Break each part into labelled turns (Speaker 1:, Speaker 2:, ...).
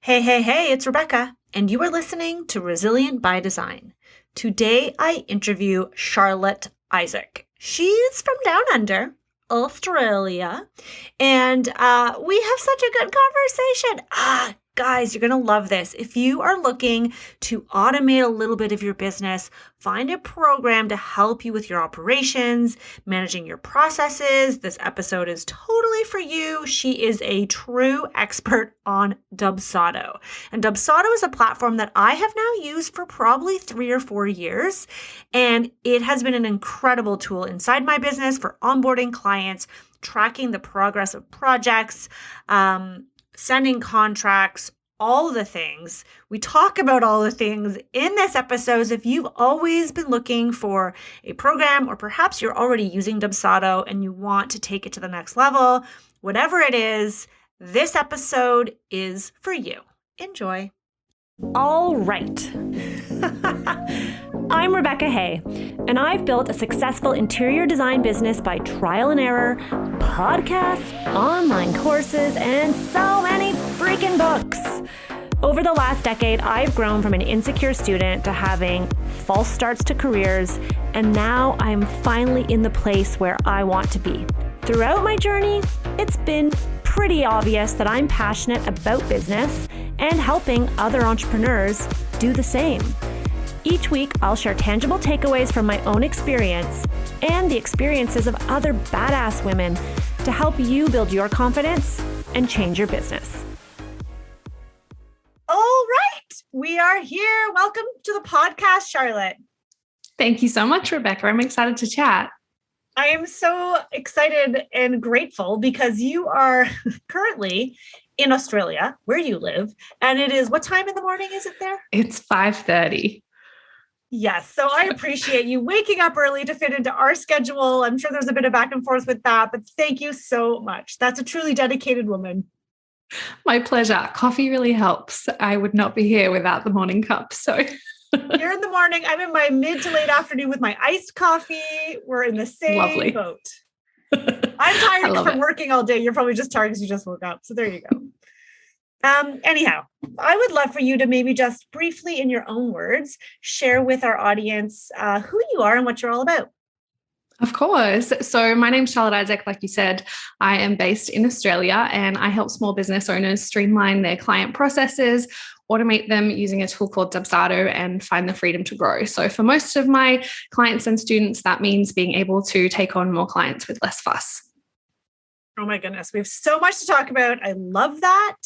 Speaker 1: Hey, it's Rebecca, and you are listening to Resilient by Design. Today, I interview Charlotte Isaac. She's from Down Under, Australia, and we have such a good conversation. Guys, you're going to love this. If you are looking to automate a little bit of your business, find a program to help you with your operations, managing your processes, this episode is totally for you. She is a true expert on Dubsado. And Dubsado is a platform that I have now used for probably 3 or 4 years. And it has been an incredible tool inside my business for onboarding clients, tracking the progress of projects, sending contracts, all the things. We talk about all the things in this episode. So if you've always been looking for a program, or perhaps you're already using Dubsado and you want to take it to the next level, whatever it is, this episode is for you. Enjoy. All right. I'm Rebecca Hay, and I've built a successful interior design business by trial and error, podcasts, online courses, and so many freaking books. Over the last decade, I've grown from an insecure student to having false starts to careers, and now I'm finally in the place where I want to be. Throughout my journey, it's been pretty obvious that I'm passionate about business and helping other entrepreneurs do the same. Each week, I'll share tangible takeaways from my own experience and the experiences of other badass women to help you build your confidence and change your business. All right, we are here. Welcome to the podcast, Charlotte.
Speaker 2: Thank you so much, Rebecca. I'm excited to chat.
Speaker 1: I am so excited and grateful because you are currently in Australia, where you live, and it is, what time in the morning is it there?
Speaker 2: It's 5:30.
Speaker 1: Yes. So I appreciate you waking up early to fit into our schedule. I'm sure there's a bit of back and forth with that, but thank you so much. That's a truly dedicated woman.
Speaker 2: My pleasure. Coffee really helps. I would not be here without the morning cup. So
Speaker 1: you're in the morning. I'm in my mid to late afternoon with my iced coffee. We're in the same boat. I'm tired from working all day. You're probably just tired because you just woke up. So there you go. Anyhow, I would love for you to maybe just briefly, in your own words, share with our audience who you are and what you're all about.
Speaker 2: Of course. So my name's Charlotte Isaac. Like you said, I am based in Australia and I help small business owners streamline their client processes, automate them using a tool called Dubsado, and find the freedom to grow. So for most of my clients and students, that means being able to take on more clients with less fuss.
Speaker 1: Oh my goodness. We have so much to talk about. I love that.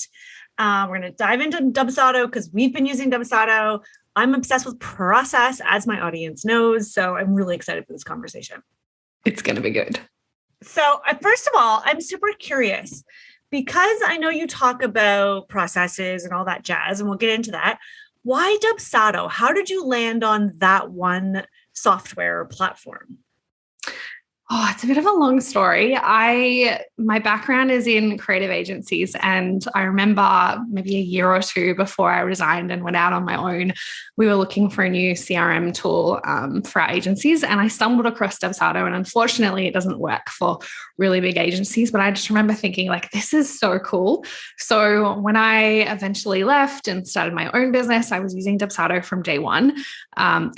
Speaker 1: We're going to dive into Dubsado because we've been using Dubsado. I'm obsessed with process, as my audience knows. So I'm really excited for this conversation.
Speaker 2: It's going to be good.
Speaker 1: So first of all, I'm super curious because I know you talk about processes and all that jazz, and we'll get into that. Why Dubsado? How did you land on that one software or platform?
Speaker 2: Oh, it's a bit of a long story. My background is in creative agencies, and I remember maybe a year or two before I resigned and went out on my own, we were looking for a new CRM tool for our agencies, and I stumbled across Dubsado, and unfortunately it doesn't work for really big agencies, but I just remember thinking like, this is so cool. So when I eventually left and started my own business, I was using Dubsado from day one.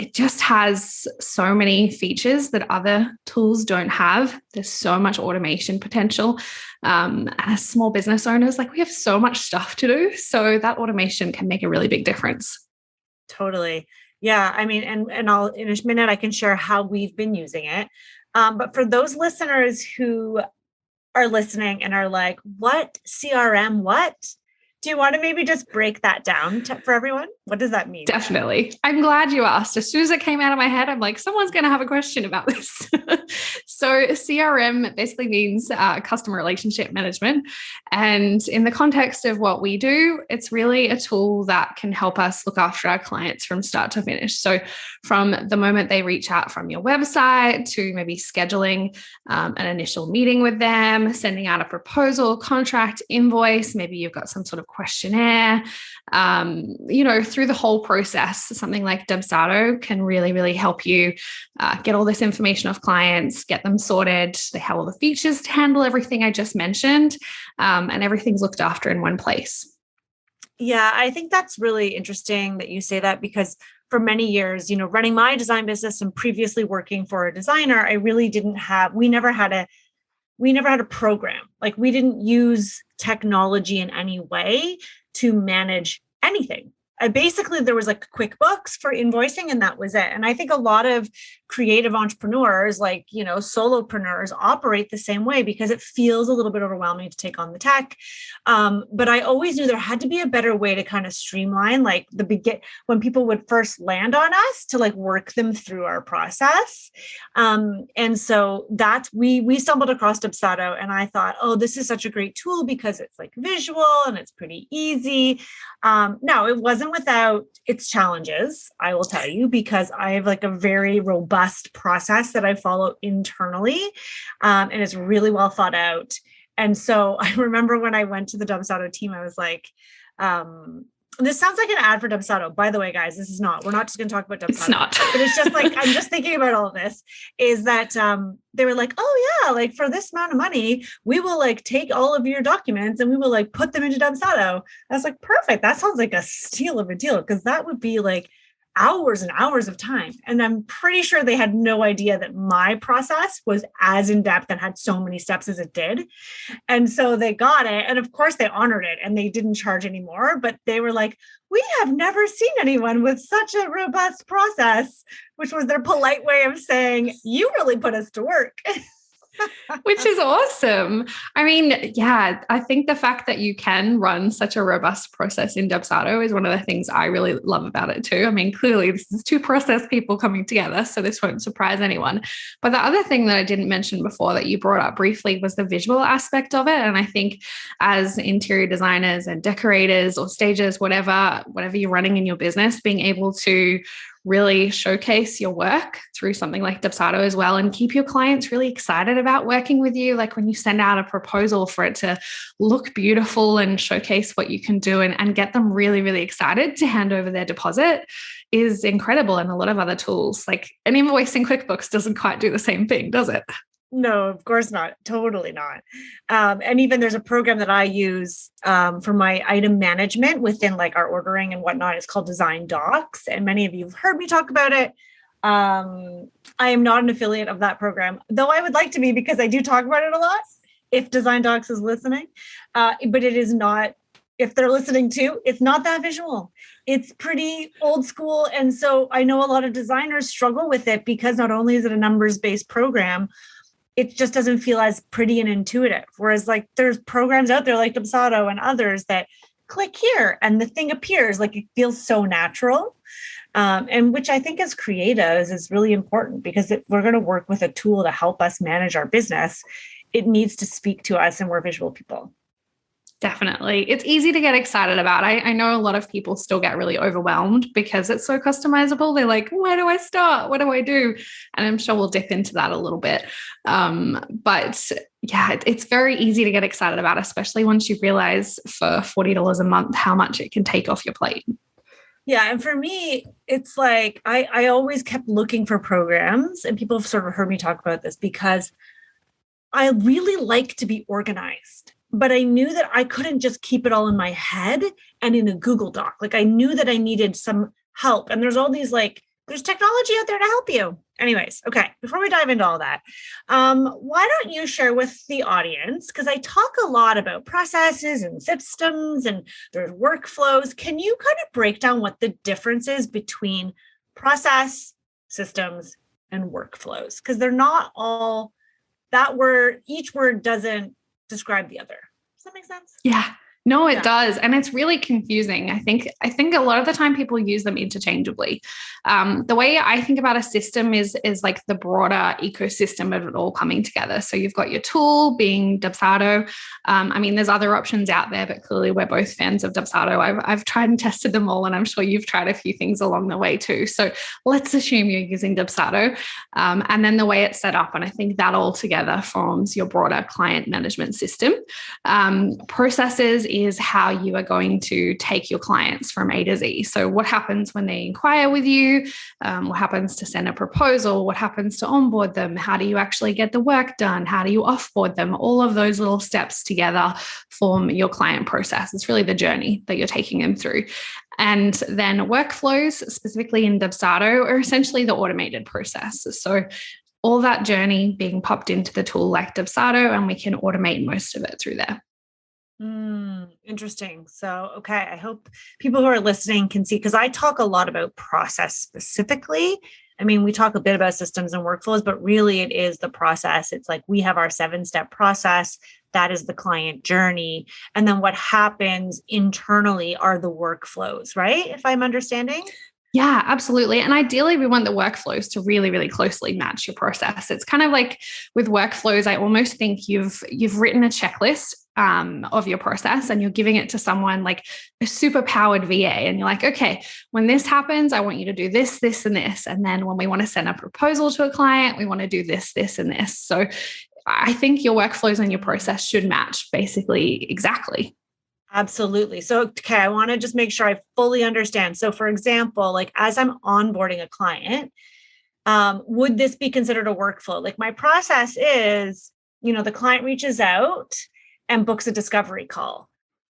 Speaker 2: It just has so many features that other tools don't have. There's so much automation potential. And as small business owners, like we have so much stuff to do. So that automation can make a really big difference.
Speaker 1: Totally. Yeah. I mean, and I'll, in a minute, I can share how we've been using it. But for those listeners who are listening and are like, what CRM, what? Do you want to maybe just break that down for everyone? What does that mean?
Speaker 2: Definitely. I'm glad you asked. As soon as it came out of my head, I'm like, someone's going to have a question about this. So CRM basically means customer relationship management. And in the context of what we do, it's really a tool that can help us look after our clients from start to finish. So from the moment they reach out from your website to maybe scheduling an initial meeting with them, sending out a proposal, contract, invoice, maybe you've got some sort of questionnaire, through the whole process, something like Dubsado can really, really help you get all this information off clients, get them sorted. They have all the features to handle everything I just mentioned, and everything's looked after in one place.
Speaker 1: Yeah, I think that's really interesting that you say that because for many years, running my design business and previously working for a designer, I really didn't have, we never had a program. Like we didn't use technology in any way to manage anything. Basically, there was like QuickBooks for invoicing, and that was it. And I think a lot of creative entrepreneurs, like, solopreneurs, operate the same way because it feels a little bit overwhelming to take on the tech. But I always knew there had to be a better way to kind of streamline, like when people would first land on us to like work them through our process. And so we stumbled across Dubsado, and I thought, oh, this is such a great tool because it's like visual and it's pretty easy. No, it wasn't without its challenges, I will tell you, because I have like a very robust process that I follow internally, and it's really well thought out. And so I remember when I went to the Dubsado team, I was like, this sounds like an ad for Dubsado. By the way, guys, we're not just going to talk about Dubsado.
Speaker 2: It's not.
Speaker 1: But it's just like, I'm just thinking about all of this, is that they were like, oh yeah, like for this amount of money, we will like take all of your documents and we will like put them into Dubsado. I was like, perfect. That sounds like a steal of a deal, because that would be like hours and hours of time. And I'm pretty sure they had no idea that my process was as in-depth and had so many steps as it did. And so they got it. And of course they honored it and they didn't charge anymore, but they were like, we have never seen anyone with such a robust process, which was their polite way of saying, you really put us to work.
Speaker 2: Which is awesome. I mean, yeah, I think the fact that you can run such a robust process in Dubsado is one of the things I really love about it too. I mean, clearly this is two process people coming together, so this won't surprise anyone. But the other thing that I didn't mention before that you brought up briefly was the visual aspect of it. And I think as interior designers and decorators or stagers, whatever you're running in your business, being able to really showcase your work through something like Dubsado as well, and keep your clients really excited about working with you. Like when you send out a proposal, for it to look beautiful and showcase what you can do and get them really, really excited to hand over their deposit is incredible. And a lot of other tools like an invoice in QuickBooks doesn't quite do the same thing, does it?
Speaker 1: No, of course not. Totally not. And even there's a program that I use for my item management within like our ordering and whatnot. It's called Design Docs. And many of you have heard me talk about it. I am not an affiliate of that program, though I would like to be, because I do talk about it a lot, if Design Docs is listening. But it is not, if they're listening too, it's not that visual. It's pretty old school. And so I know a lot of designers struggle with it because not only is it a numbers-based program, it just doesn't feel as pretty and intuitive. Whereas like there's programs out there like Dubsado and others that click here and the thing appears, like it feels so natural. And which I think as creatives is really important, because if we're going to work with a tool to help us manage our business, it needs to speak to us, and we're visual people.
Speaker 2: Definitely. It's easy to get excited about. I know a lot of people still get really overwhelmed because it's so customizable. They're like, where do I start? What do I do? And I'm sure we'll dip into that a little bit. But yeah, it's very easy to get excited about, especially once you realize for $40 a month how much it can take off your plate.
Speaker 1: Yeah. And for me, it's like I always kept looking for programs, and people have sort of heard me talk about this because I really like to be organized. But I knew that I couldn't just keep it all in my head and in a Google Doc. Like I knew that I needed some help. And there's all these there's technology out there to help you. Anyways, okay, before we dive into all that, why don't you share with the audience, because I talk a lot about processes and systems and there's workflows. Can you kind of break down what the difference is between process, systems, and workflows? Because they're not all that word, each word doesn't describe the other. Does that make sense?
Speaker 2: Yeah. No, it does. And it's really confusing. I think a lot of the time people use them interchangeably. The way I think about a system is like the broader ecosystem of it all coming together. So you've got your tool being Dubsado. I mean, there's other options out there, but clearly we're both fans of Dubsado. I've tried and tested them all, and I'm sure you've tried a few things along the way too. So let's assume you're using Dubsado, and then the way it's set up. And I think that all together forms your broader client management system. Processes is how you are going to take your clients from A to Z. So what happens when they inquire with you? What happens to send a proposal? What happens to onboard them? How do you actually get the work done? How do you offboard them? All of those little steps together form your client process. It's really the journey that you're taking them through. And then workflows, specifically in Dubsado, are essentially the automated process. So all that journey being popped into the tool like Dubsado, and we can automate most of it through there.
Speaker 1: Interesting. So, okay, I hope people who are listening can see, because I talk a lot about process specifically. I mean, we talk a bit about systems and workflows, but really it is the process. It's like we have our 7-step process. That is the client journey. And then what happens internally are the workflows, right? If I'm understanding.
Speaker 2: Yeah, absolutely. And ideally, we want the workflows to really, really closely match your process. It's kind of like with workflows, I almost think you've written a checklist of your process and you're giving it to someone like a super powered VA. And you're like, okay, when this happens, I want you to do this, this, and this. And then when we want to send a proposal to a client, we want to do this, this, and this. So I think your workflows and your process should match basically exactly.
Speaker 1: Absolutely. So, okay, I want to just make sure I fully understand. So, for example, like as I'm onboarding a client, would this be considered a workflow? Like my process is, the client reaches out and books a discovery call.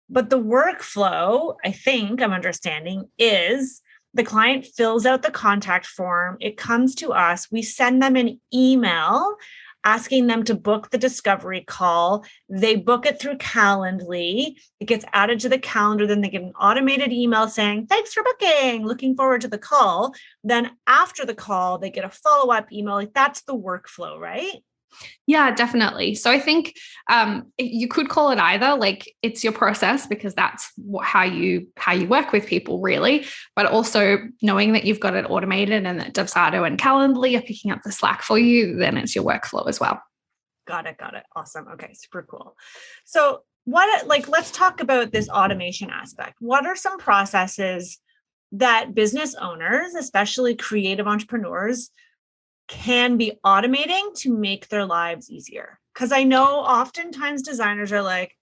Speaker 1: But the workflow, I think I'm understanding, is the client fills out the contact form. It comes to us. We send them an email asking them to book the discovery call. They book it through Calendly. It gets added to the calendar. Then they get an automated email saying, thanks for booking, looking forward to the call. Then after the call, they get a follow-up email. Like that's the workflow, right?
Speaker 2: Yeah, definitely. So I think you could call it either, like it's your process because that's how you work with people really, but also knowing that you've got it automated and that Dubsado and Calendly are picking up the slack for you, then it's your workflow as well.
Speaker 1: Got it. Awesome. Okay, super cool. So let's talk about this automation aspect. What are some processes that business owners, especially creative entrepreneurs, can be automating to make their lives easier? Because I know oftentimes designers are like,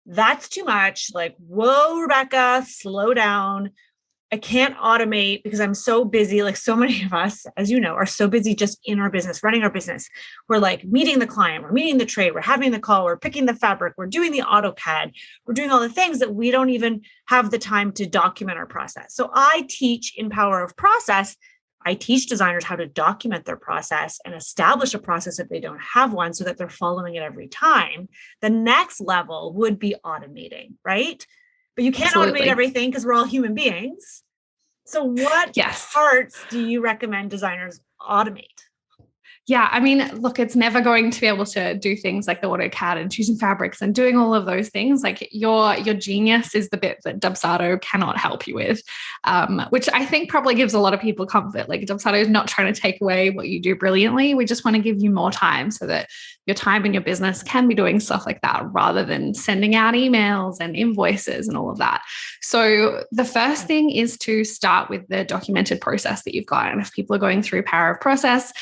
Speaker 1: that's too much. Like, whoa, Rebecca, slow down. I can't automate because I'm so busy. Like so many of us, as you know, are so busy just in our business, running our business. We're like meeting the client, we're meeting the trade, we're having the call, we're picking the fabric, we're doing the AutoCAD, we're doing all the things that we don't even have the time to document our process. So I teach in Power of Process. I teach designers how to document their process and establish a process if they don't have one so that they're following it every time. The next level would be automating, right? But you can't
Speaker 2: Absolutely.
Speaker 1: automate everything because we're all human beings. So what parts do you recommend designers automate?
Speaker 2: Yeah, I mean, look, it's never going to be able to do things like the AutoCAD and choosing fabrics and doing all of those things. Like your genius is the bit that Dubsado cannot help you with, which I think probably gives a lot of people comfort. Like Dubsado is not trying to take away what you do brilliantly. We just want to give you more time so that your time in your business can be doing stuff like that rather than sending out emails and invoices and all of that. So the first thing is to start with the documented process that you've got. And if people are going through Power of Process,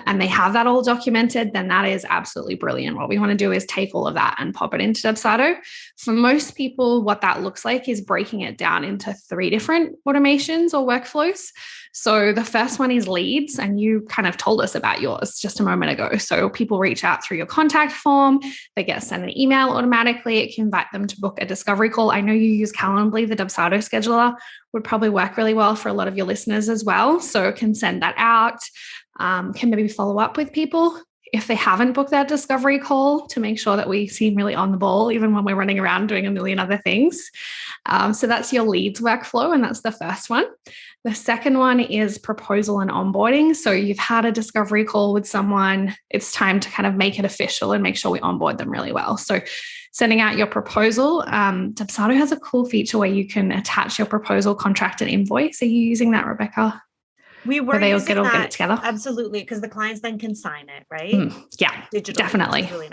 Speaker 2: and they have that all documented, then that is absolutely brilliant. What we want to do is take all of that and pop it into Dubsado. For most people, what that looks like is breaking it down into 3 different automations or workflows. So the first one is leads, and you kind of told us about yours just a moment ago. So people reach out through your contact form, they get sent an email automatically. It can invite them to book a discovery call. I know you use Calendly, the Dubsado scheduler would probably work really well for a lot of your listeners as well. So it can send that out. Can maybe follow up with people if they haven't booked that discovery call to make sure that we seem really on the ball, even when we're running around doing a million other things. So that's your leads workflow, and that's the first one. The second one is proposal and onboarding. So you've had a discovery call with someone. It's time to kind of make it official and make sure we onboard them really well. So sending out your proposal. Dubsado has a cool feature where you can attach your proposal, contract, and invoice. Are you using that, Rebecca?
Speaker 1: We were using that.
Speaker 2: Get it together.
Speaker 1: Absolutely, because the clients then can sign it, right?
Speaker 2: Yeah,
Speaker 1: digitally,
Speaker 2: definitely.
Speaker 1: Really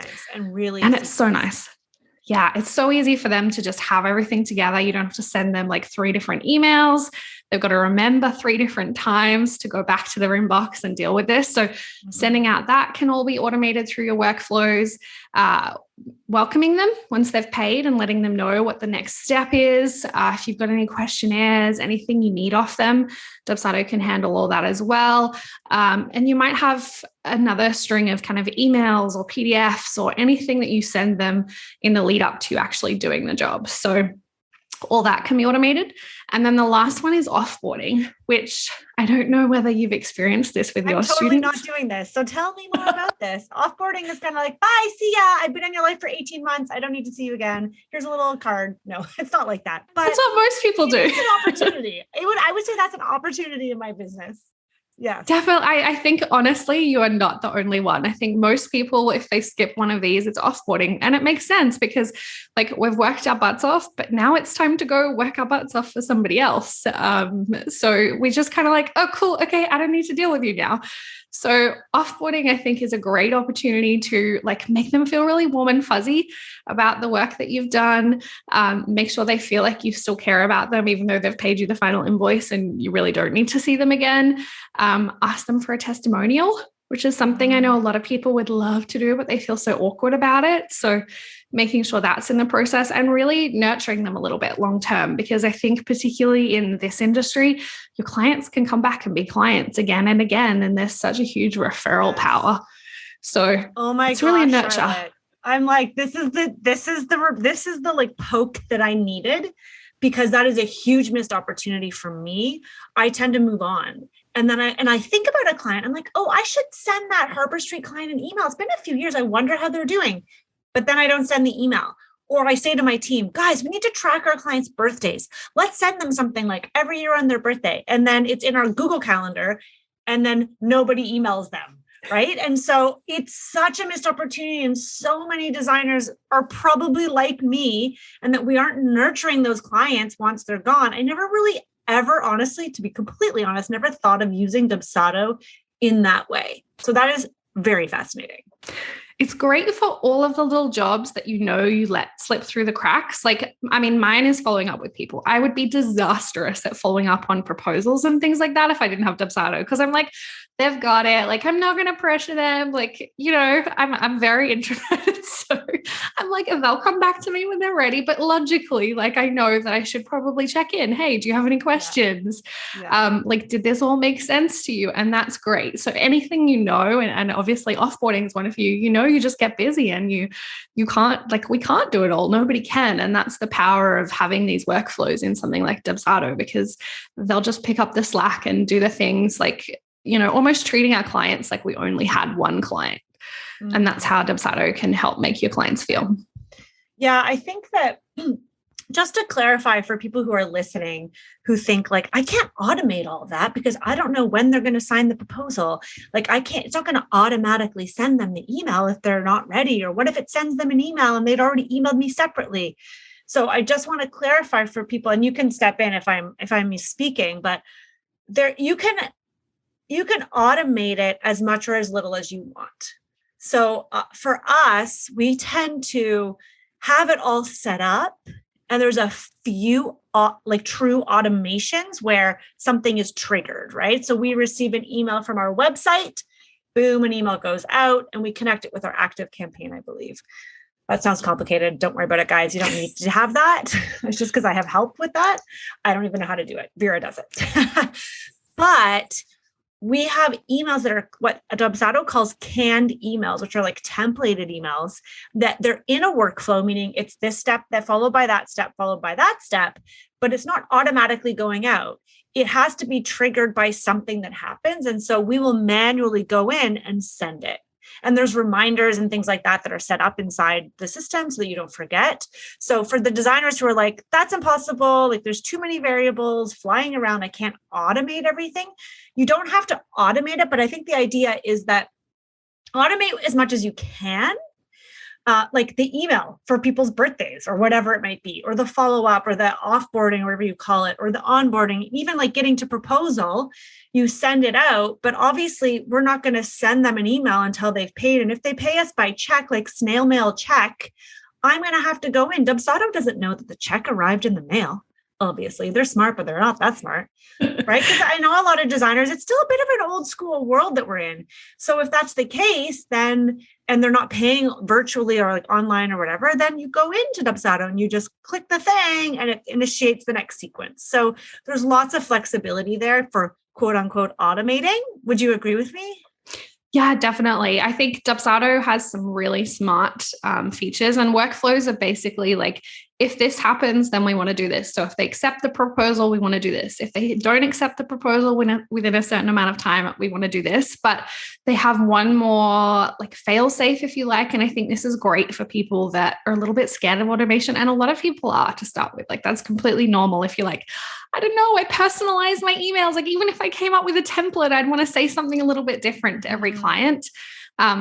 Speaker 1: nice
Speaker 2: and it's so nice. Yeah, it's so easy for them to just have everything together. You don't have to send them like 3 different emails. They've got to remember 3 different times to go back to their inbox and deal with this. So sending out that can all be automated through your workflows. welcoming them once they've paid and letting them know what the next step is. If you've got any questionnaires, anything you need off them, Dubsado can handle all that as well. And you might have another string of kind of emails or PDFs or anything that you send them in the lead up to actually doing the job. So all that can be automated. And then the last one is offboarding, which I don't know whether you've experienced this with your students.
Speaker 1: I'm totally not doing this. So tell me more about this. Offboarding is kind of like, bye, see ya. I've been in your life for 18 months. I don't need to see you again. Here's a little card. No, it's not like that. But
Speaker 2: that's what most people do.
Speaker 1: It's an opportunity. I would say that's an opportunity in my business. Yeah,
Speaker 2: definitely. I think honestly, you are not the only one. I think most people, if they skip one of these, it's offboarding. And it makes sense because like we've worked our butts off, but now it's time to go work our butts off for somebody else. So we just kind of like, oh, cool. Okay. I don't need to deal with you now. So offboarding, I think, is a great opportunity to like make them feel really warm and fuzzy about the work that you've done. Make sure they feel like you still care about them, even though they've paid you the final invoice and you really don't need to see them again. Ask them for a testimonial, which is something I know a lot of people would love to do, but they feel so awkward about it. So making sure that's in the process and really nurturing them a little bit long term, because I think particularly in this industry, your clients can come back and be clients again and again. And there's such a huge referral power. So it's really a nurture.
Speaker 1: Charlotte. I'm like, this is the like poke that I needed, because that is a huge missed opportunity for me. I tend to move on. And then I think about a client. I'm like, oh, I should send that Harbor Street client an email. It's been a few years. I wonder how they're doing. But then I don't send the email. Or I say to my team, guys, we need to track our clients' birthdays. Let's send them something like every year on their birthday. And then it's in our Google Calendar. And then nobody emails them. Right. And so it's such a missed opportunity. And so many designers are probably like me, and that we aren't nurturing those clients once they're gone. I never really ever, honestly, to be completely honest, never thought of using Dubsado in that way. So that is very fascinating.
Speaker 2: It's great for all of the little jobs that you let slip through the cracks. Like, I mean, mine is following up with people. I would be disastrous at following up on proposals and things like that if I didn't have Dubsado, because I'm like, they've got it. Like, I'm not going to pressure them. Like, I'm very introverted. So I'm like, they'll come back to me when they're ready. But logically, like, I know that I should probably check in. Hey, do you have any questions? Yeah. Like, did this all make sense to you? And that's great. So anything, and obviously offboarding is one of you just get busy and you can't, like, we can't do it all. Nobody can. And that's the power of having these workflows in something like Dubsado, because they'll just pick up the slack and do the things like, almost treating our clients like we only had one client. Mm-hmm. And that's how Dubsado can help make your clients feel.
Speaker 1: Yeah, I think that just to clarify for people who are listening, who think like, I can't automate all of that because I don't know when they're going to sign the proposal. Like, it's not going to automatically send them the email if they're not ready. Or what if it sends them an email and they'd already emailed me separately? So I just want to clarify for people, and you can step in if I'm misspeaking, but you can automate it as much or as little as you want. So for us, we tend to have it all set up. And there's a few like true automations where something is triggered, right? So we receive an email from our website, boom, an email goes out, and we connect it with our active campaign, I believe. That sounds complicated. Don't worry about it, guys. You don't need to have that. It's just because I have help with that. I don't even know how to do it. Vera does it. But we have emails that are what Dubsado calls canned emails, which are like templated emails that they're in a workflow, meaning it's this step that followed by that step, followed by that step, but it's not automatically going out. It has to be triggered by something that happens. And so we will manually go in and send it. And there's reminders and things like that that are set up inside the system so that you don't forget. So for the designers who are like, that's impossible, like there's too many variables flying around, I can't automate everything. You don't have to automate it, but I think the idea is that automate as much as you can, like the email for people's birthdays or whatever it might be, or the follow-up or the offboarding, or whatever you call it, or the onboarding, even like getting to proposal, you send it out, but obviously we're not going to send them an email until they've paid. And if they pay us by check, like snail mail check, I'm going to have to go in. Dubsado doesn't know that the check arrived in the mail. obviously. They're smart, but they're not that smart, right? Because I know a lot of designers, it's still a bit of an old school world that we're in. So if that's the case, then, and they're not paying virtually or like online or whatever, then you go into Dubsado and you just click the thing and it initiates the next sequence. So there's lots of flexibility there for quote unquote automating. Would you agree with me?
Speaker 2: Yeah, definitely. I think Dubsado has some really smart features, and workflows are basically like, if this happens, then we want to do this. So if they accept the proposal, we want to do this. If they don't accept the proposal within a certain amount of time, we want to do this. But they have one more like fail safe, if you like. And I think this is great for people that are a little bit scared of automation. And a lot of people are, to start with. Like, that's completely normal. If you're like, I don't know, I personalize my emails. Like, even if I came up with a template, I'd want to say something a little bit different to every client.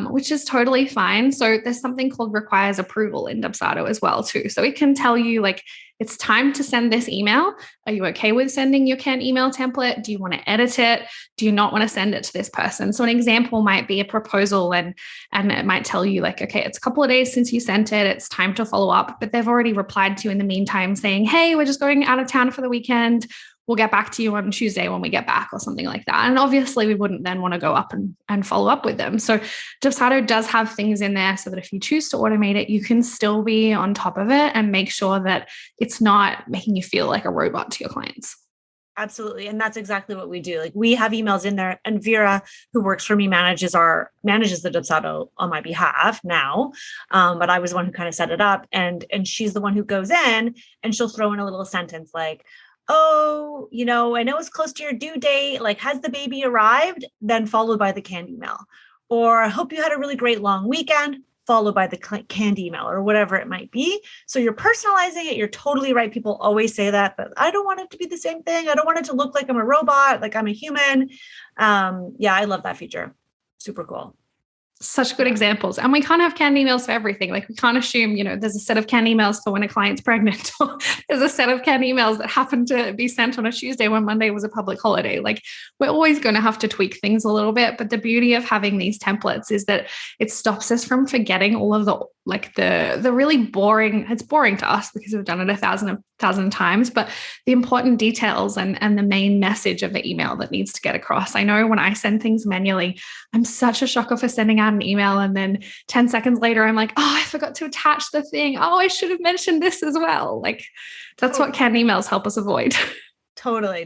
Speaker 2: Which is totally fine. So there's something called requires approval in Dubsado as well too. So it can tell you like, it's time to send this email. Are you okay with sending your canned email template? Do you want to edit it? Do you not want to send it to this person? So an example might be a proposal and it might tell you like, okay, it's a couple of days since you sent it. It's time to follow up, but they've already replied to you in the meantime saying, hey, we're just going out of town for the weekend. We'll get back to you on Tuesday when we get back or something like that. And obviously we wouldn't then want to go up and follow up with them. So Dubsado does have things in there so that if you choose to automate it, you can still be on top of it and make sure that it's not making you feel like a robot to your clients.
Speaker 1: Absolutely. And that's exactly what we do. Like, we have emails in there, and Vera, who works for me, manages the Dubsado on my behalf now. But I was the one who kind of set it up, and she's the one who goes in and she'll throw in a little sentence like, oh, I know it's close to your due date. Like, has the baby arrived? Then followed by the canned email. Or I hope you had a really great long weekend, followed by the canned email, or whatever it might be. So you're personalizing it. You're totally right. People always say that, but I don't want it to be the same thing. I don't want it to look like I'm a robot, like I'm a human. Yeah, I love that feature. Super cool.
Speaker 2: Such good examples. And we can't have canned emails for everything. Like, we can't assume, there's a set of canned emails for when a client's pregnant, or there's a set of canned emails that happen to be sent on a Tuesday when Monday was a public holiday. Like, we're always going to have to tweak things a little bit. But the beauty of having these templates is that it stops us from forgetting all of the really boring, it's boring to us because we've done it a thousand times, but the important details and the main message of the email that needs to get across. I know when I send things manually, I'm such a shocker for sending out an email, and then 10 seconds later, I'm like, oh, I forgot to attach the thing. Oh, I should have mentioned this as well. Like, that's what canned emails help us avoid.
Speaker 1: Totally.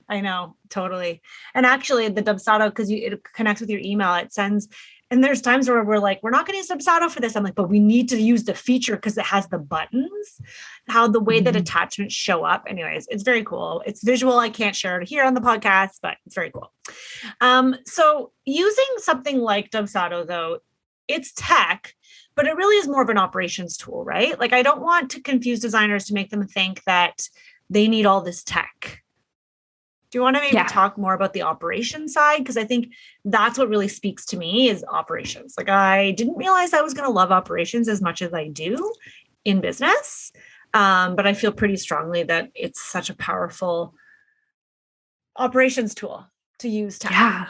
Speaker 1: I know, totally. And actually the Dubsado, because it connects with your email, it sends, and there's times where we're like, we're not going to use Dubsado for this. I'm like, but we need to use the feature because it has the buttons, how the way that attachments show up. Anyways, it's very cool. It's visual. I can't share it here on the podcast, but it's very cool. So using something like Dubsado, though, it's tech, but it really is more of an operations tool, right? Like, I don't want to confuse designers to make them think that they need all this tech. Do you want to maybe talk more about the operations side? Because I think that's what really speaks to me is operations. Like, I didn't realize I was going to love operations as much as I do in business. But I feel pretty strongly that it's such a powerful operations tool to use tech.
Speaker 2: Yeah.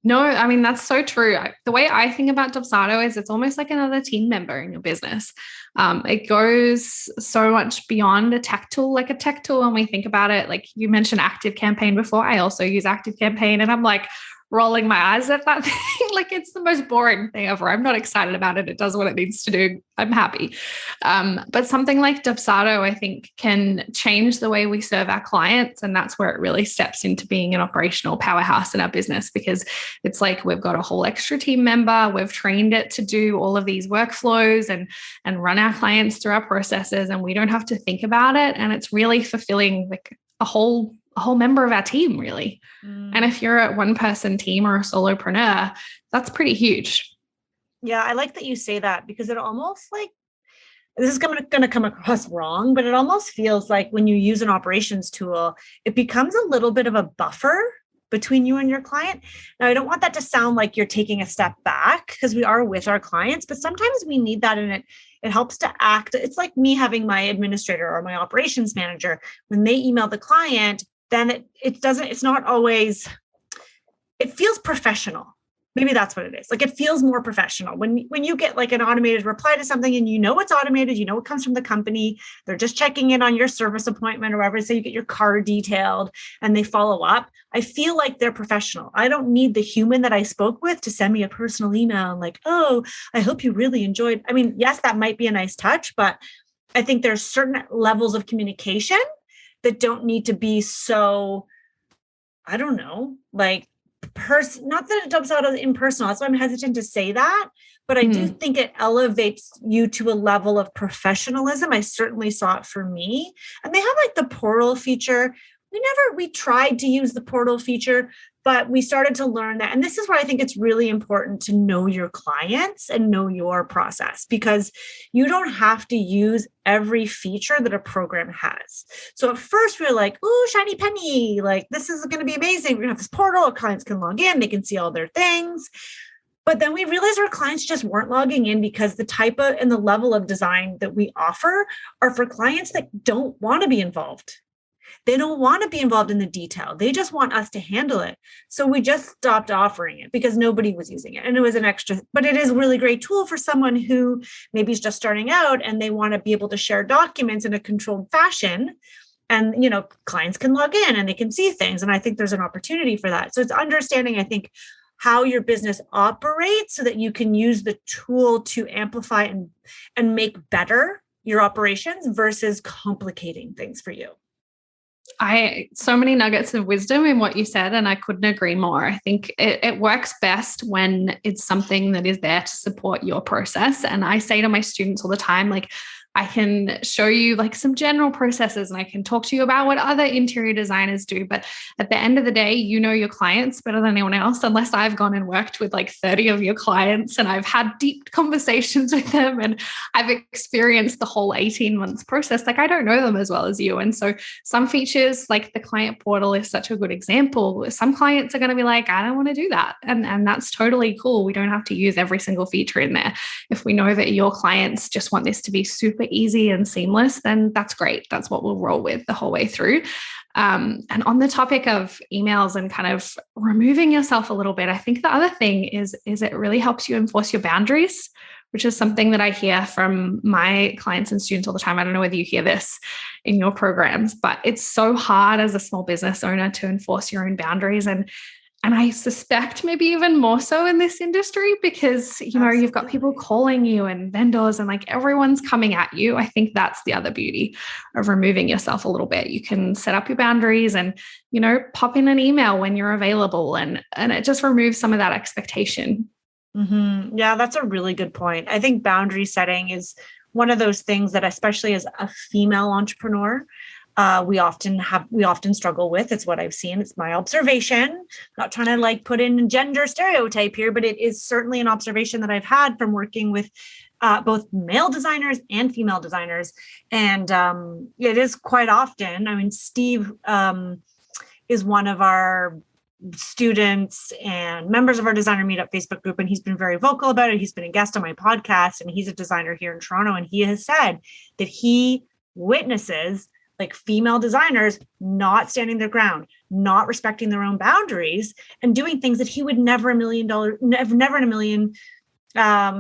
Speaker 2: No, I mean, that's so true. The way I think about Dubsado is it's almost like another team member in your business. It goes so much beyond a tech tool. Like, a tech tool, when we think about it, like you mentioned ActiveCampaign before, I also use ActiveCampaign, and I'm like rolling my eyes at that thing. Like, it's the most boring thing ever. I'm not excited about it. It does what it needs to do. I'm happy. But something like Dubsado, I think, can change the way we serve our clients. And that's where it really steps into being an operational powerhouse in our business, because it's like we've got a whole extra team member. We've trained it to do all of these workflows and run our clients through our processes, and we don't have to think about it. And it's really fulfilling like a whole member of our team, really. And if you're a one-person team or a solopreneur, that's pretty huge.
Speaker 1: Yeah, I like that you say that, because it almost like, this is going to come across wrong, but it almost feels like when you use an operations tool, it becomes a little bit of a buffer between you and your client. Now, I don't want that to sound like you're taking a step back, because we are with our clients, but sometimes we need that, and it helps to act. It's like me having my administrator or my operations manager. When they email the client, then it feels professional, Maybe that's what it is. Like, it feels more professional when you get like an automated reply to something and you know it's automated, you know it comes from the company. They're just checking in on your service appointment or whatever. So you get your car detailed and they follow up. I feel like they're professional. I don't need the human that I spoke with to send me a personal email and like, oh, I hope you really enjoyed. I mean, yes, that might be a nice touch, but I think there's certain levels of communication that don't need to be so, I don't know, like not that Dubsado is impersonal. That's why I'm hesitant to say that, but I do think it elevates you to a level of professionalism. I certainly saw it for me. And they have like the portal feature. We tried to use the portal feature, but we started to learn that. And this is where I think it's really important to know your clients and know your process, because you don't have to use every feature that a program has. So at first we were like, ooh, shiny penny, like this is going to be amazing. We're going to have this portal, our clients can log in, they can see all their things. But then we realized our clients just weren't logging in because the type of and the level of design that we offer are for clients that don't want to be involved. They don't want to be involved in the detail. They just want us to handle it. So we just stopped offering it because nobody was using it. And it was an extra, but it is a really great tool for someone who maybe is just starting out and they want to be able to share documents in a controlled fashion. And, clients can log in and they can see things. And I think there's an opportunity for that. So it's understanding, I think, how your business operates so that you can use the tool to amplify and make better your operations versus complicating things for you.
Speaker 2: So many nuggets of wisdom in what you said, and I couldn't agree more. I think it works best when it's something that is there to support your process. And I say to my students all the time, like, I can show you like some general processes and I can talk to you about what other interior designers do. But at the end of the day, you know your clients better than anyone else, unless I've gone and worked with like 30 of your clients and I've had deep conversations with them and I've experienced the whole 18 months process. Like, I don't know them as well as you. And so some features like the client portal is such a good example. Some clients are going to be like, I don't want to do that. And that's totally cool. We don't have to use every single feature in there. If we know that your clients just want this to be super easy and seamless, then that's great. That's what we'll roll with the whole way through. And on the topic of emails and kind of removing yourself a little bit, I think the other thing is it really helps you enforce your boundaries, which is something that I hear from my clients and students all the time. I don't know whether you hear this in your programs, but it's so hard as a small business owner to enforce your own boundaries. And I suspect maybe even more so in this industry because, you've got people calling you and vendors and like everyone's coming at you. I think that's the other beauty of removing yourself a little bit. You can set up your boundaries and, pop in an email when you're available and it just removes some of that expectation.
Speaker 1: Mm-hmm. Yeah, that's a really good point. I think boundary setting is one of those things that, especially as a female entrepreneur, we often struggle with. It's what I've seen. It's my observation. Not trying to like put in a gender stereotype here, but it is certainly an observation that I've had from working with both male designers and female designers. And it is quite often. I mean, Steve is one of our students and members of our designer meetup Facebook group, and he's been very vocal about it. He's been a guest on my podcast, and he's a designer here in Toronto, and he has said that he witnesses like female designers not standing their ground, not respecting their own boundaries, and doing things that he would never in a million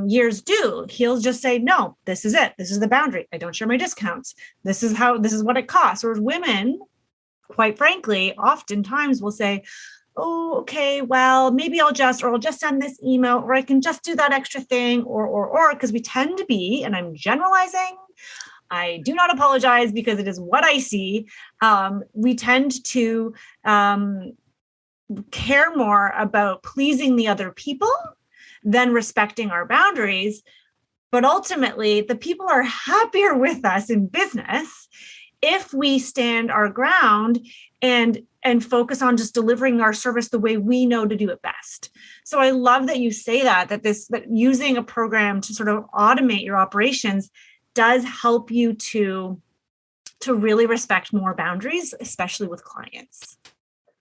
Speaker 1: years do. He'll just say, no, this is it. This is the boundary. I don't share my discounts. This is what it costs. Whereas women, quite frankly, oftentimes will say, oh, okay, well, maybe I'll just send this email, or I can just do that extra thing, or, because we tend to be, and I'm generalizing, I do not apologize because it is what I see. We tend to care more about pleasing the other people than respecting our boundaries. But ultimately, the people are happier with us in business if we stand our ground and focus on just delivering our service the way we know to do it best. So I love that you say that using a program to sort of automate your operations does help you to really respect more boundaries, especially with clients.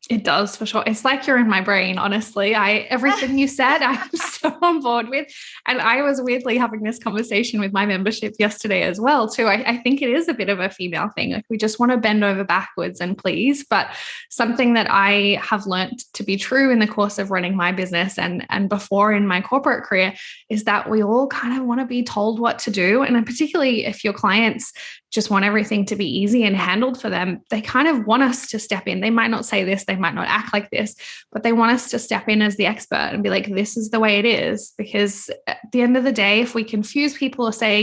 Speaker 2: It does, for sure. It's like you're in my brain, honestly. Everything you said, I'm so on board with. And I was weirdly having this conversation with my membership yesterday as well, too. I think it is a bit of a female thing. Like we just want to bend over backwards and please. But something that I have learned to be true in the course of running my business and before in my corporate career is that we all kind of want to be told what to do. And particularly if your clients just want everything to be easy and handled for them, they kind of want us to step in. They might not say this, they might not act like this, but they want us to step in as the expert and be like, this is the way it is. Because at the end of the day, if we confuse people or say,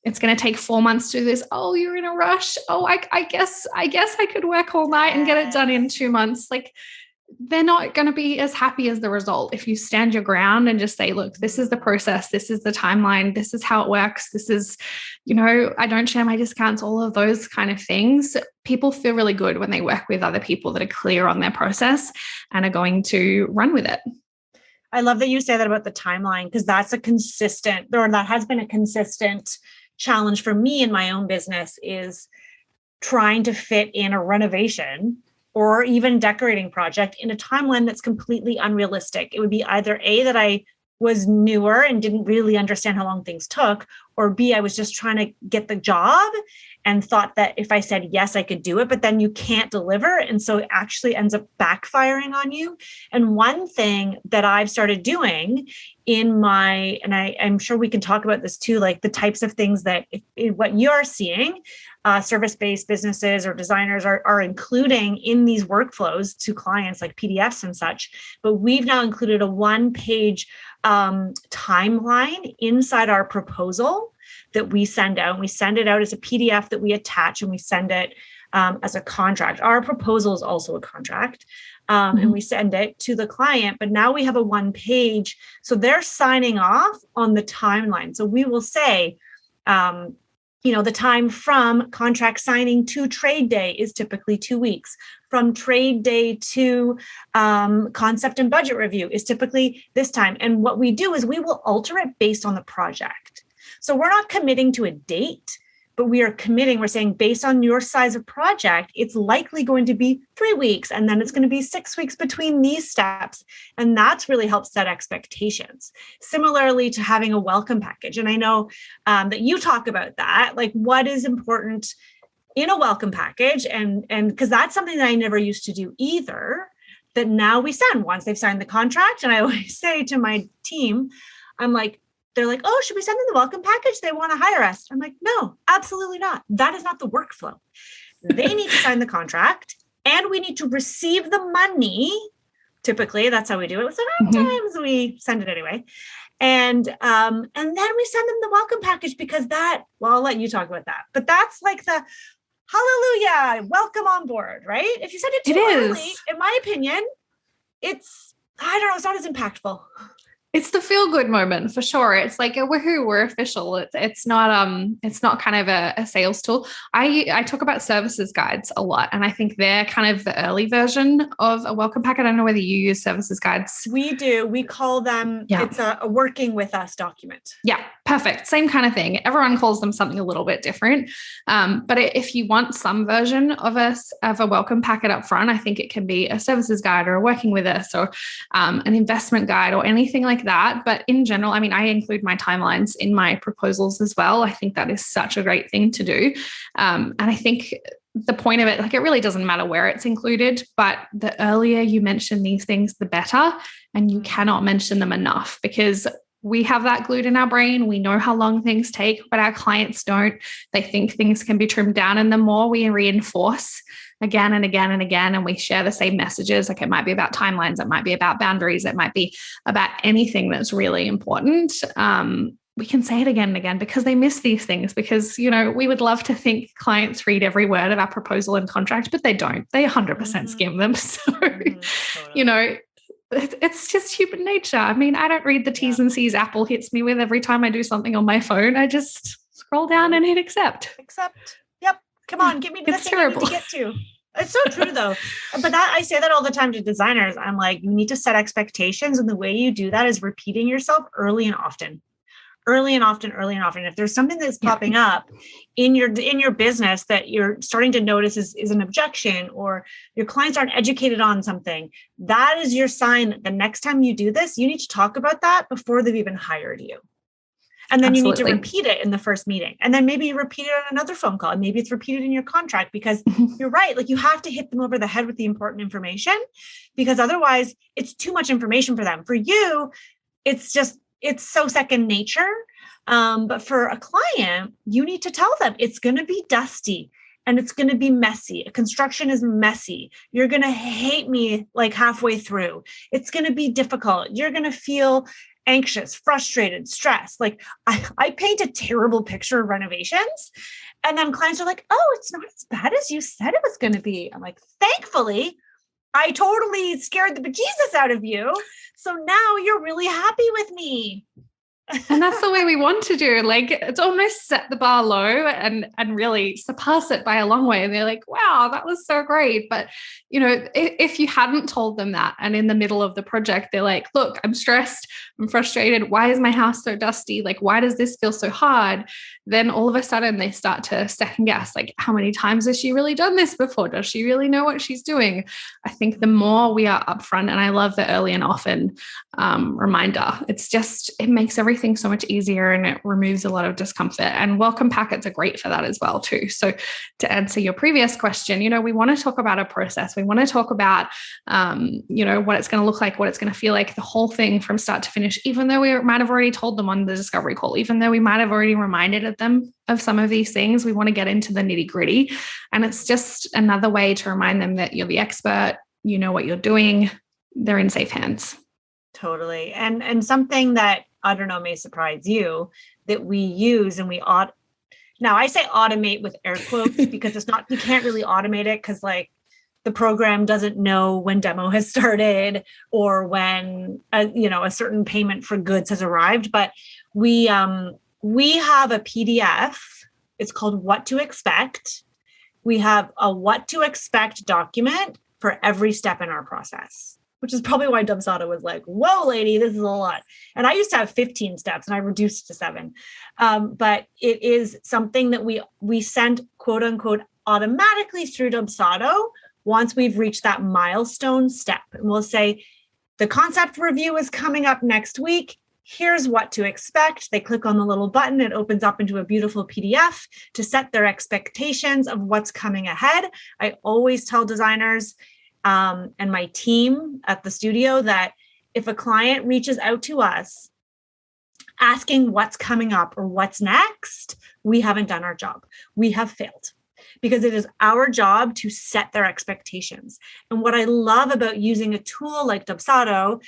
Speaker 2: it's going to take 4 months to do this. Oh, you're in a rush. Oh, I guess I could work all night and get it done in 2 months. Like, they're not going to be as happy as the result. If you stand your ground and just say, look, this is the process, this is the timeline, this is how it works, this is, I don't share my discounts, all of those kind of things. People feel really good when they work with other people that are clear on their process and are going to run with it.
Speaker 1: I love that you say that about the timeline, because that has been a consistent challenge for me in my own business, is trying to fit in a renovation or even decorating project in a timeline that's completely unrealistic. It would be either A, that I was newer and didn't really understand how long things took, or B, I was just trying to get the job and thought that if I said yes, I could do it, but then you can't deliver. And so it actually ends up backfiring on you. And one thing that I've started doing I'm sure we can talk about this too, like the types of things that what you're seeing, service-based businesses or designers are including in these workflows to clients, like PDFs and such. But we've now included a one-page timeline inside our proposal that we send out. And we send it out as a PDF that we attach, and we send it as a contract. Our proposal is also a contract. And we send it to the client, but now we have a one page. So they're signing off on the timeline. So we will say, the time from contract signing to trade day is typically 2 weeks. From trade day to concept and budget review is typically this time. And what we do is we will alter it based on the project. So we're not committing to a date, but we're saying based on your size of project, it's likely going to be 3 weeks, and then it's going to be 6 weeks between these steps. And that's really helped set expectations. Similarly to having a welcome package. And I know that you talk about that, like what is important in a welcome package. And because that's something that I never used to do either, that now we send once they've signed the contract. And I always say to my team, they're like, oh, should we send them the welcome package? They want to hire us. I'm like, no, absolutely not. That is not the workflow. They need to sign the contract and we need to receive the money. Typically, that's how we do it. So sometimes we send it anyway. And then we send them the welcome package because I'll let you talk about that. But that's like the hallelujah, welcome on board, right? If you send it too early, in my opinion, it's not as impactful.
Speaker 2: It's the feel good moment for sure. It's like a woohoo, we're official. It's not kind of a sales tool. I talk about services guides a lot, and I think they're kind of the early version of a welcome packet. I don't know whether you use services guides.
Speaker 1: We do. We call them, It's a working with us document.
Speaker 2: Yeah, perfect. Same kind of thing. Everyone calls them something a little bit different. But if you want some version of a welcome packet up front, I think it can be a services guide or a working with us or an investment guide or anything like that. But in general, I include my timelines in my proposals as well. I think that is such a great thing to do. And I think the point of it, like, it really doesn't matter where it's included, but the earlier you mention these things, the better. And you cannot mention them enough, because we have that glued in our brain. We know how long things take, but our clients don't. They think things can be trimmed down. And the more we reinforce again and again and again, and we share the same messages, like it might be about timelines, it might be about boundaries, it might be about anything that's really important. We can say it again and again because they miss these things, because, we would love to think clients read every word of our proposal and contract, but they don't. They 100% skim them. So, totally. It's just human nature. I don't read the T's and C's Apple hits me with every time I do something on my phone. I just scroll down and hit accept.
Speaker 1: Accept. Yep. Come on, give me the thing I need to get to. It's so true though. But I say that all the time to designers. I'm like, you need to set expectations. And the way you do that is repeating yourself early and often. early and often, early and often. If there's something that's popping up in your business that you're starting to notice is an objection, or your clients aren't educated on something, that is your sign that the next time you do this, you need to talk about that before they've even hired you. And then you need to repeat it in the first meeting. And then maybe you repeat it on another phone call. And maybe it's repeated in your contract, because you're right. Like, you have to hit them over the head with the important information, because otherwise it's too much information for them. For you, it's so second nature. But for a client, you need to tell them it's going to be dusty and it's going to be messy. Construction is messy. You're going to hate me like halfway through. It's going to be difficult. You're going to feel anxious, frustrated, stressed. Like, I paint a terrible picture of renovations, and then clients are like, oh, it's not as bad as you said it was going to be. I'm like, thankfully, I totally scared the bejesus out of you. So now you're really happy with me.
Speaker 2: And that's the way we want to do. Like, it's almost set the bar low and really surpass it by a long way. And they're like, wow, that was so great. But, if you hadn't told them that, and in the middle of the project, they're like, look, I'm stressed, I'm frustrated. Why is my house so dusty? Like, why does this feel so hard? Then all of a sudden they start to second guess, like, how many times has she really done this before? Does she really know what she's doing? I think the more we are upfront, and I love the early and often reminder, it makes everything so much easier, and it removes a lot of discomfort. And welcome packets are great for that as well too. So to answer your previous question, we want to talk about a process. We want to talk about, what it's going to look like, what it's going to feel like, the whole thing from start to finish, even though we might have already told them on the discovery call, even though we might have already reminded them of some of these things, we want to get into the nitty gritty. And it's just another way to remind them that you're the expert, you know what you're doing, they're in safe hands.
Speaker 1: Totally. And something that, I don't know, may surprise you, that we use and we now I say automate with air quotes because it's not, you can't really automate it, because like the program doesn't know when demo has started or when a certain payment for goods has arrived. But we have a PDF. It's called What to Expect. We have a what to expect document for every step in our process, which is probably why Dubsado was like, whoa, lady, this is a lot. And I used to have 15 steps and I reduced to 7. But it is something that we send, quote unquote, automatically through Dubsado once we've reached that milestone step. And we'll say, the concept review is coming up next week. Here's what to expect. They click on the little button. It opens up into a beautiful PDF to set their expectations of what's coming ahead. I always tell designers and my team at the studio that if a client reaches out to us asking what's coming up or what's next, we haven't done our job. We have failed, because it is our job to set their expectations. And what I love about using a tool like Dubsado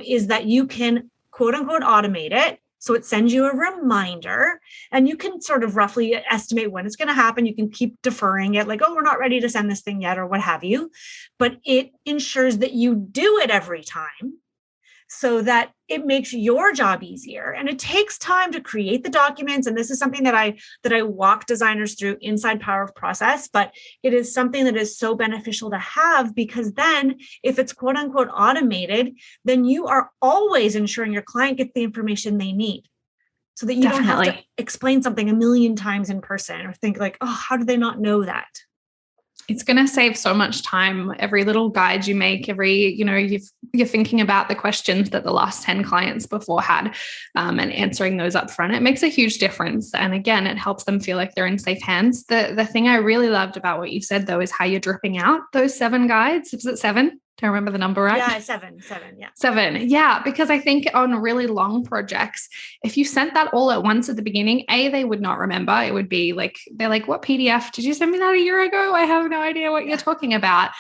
Speaker 1: is that you can, quote unquote, automate it. So it sends you a reminder, and you can sort of roughly estimate when it's going to happen. You can keep deferring it, like, oh, we're not ready to send this thing yet, or what have you. But it ensures that you do it every time, so that it makes your job easier. And it takes time to create the documents. And this is something that I walk designers through inside Power of Process, but it is something that is so beneficial to have, because then if it's quote unquote automated, then you are always ensuring your client gets the information they need, so that you don't have to explain something a million times in person or think like, oh, how do they not know that?
Speaker 2: It's going to save so much time. Every little guide you make, you're thinking about the questions that the last 10 clients before had and answering those up front. It makes a huge difference. And again, it helps them feel like they're in safe hands. The thing I really loved about what you said, though, is how you're dripping out those 7 guides. Is it 7? Do I remember the number right?
Speaker 1: Yeah, 7. Yeah.
Speaker 2: 7. Yeah. Because I think on really long projects, if you sent that all at once at the beginning, they would not remember. It would be like, they're like, what PDF? Did you send me that a year ago? I have no idea what you're talking about.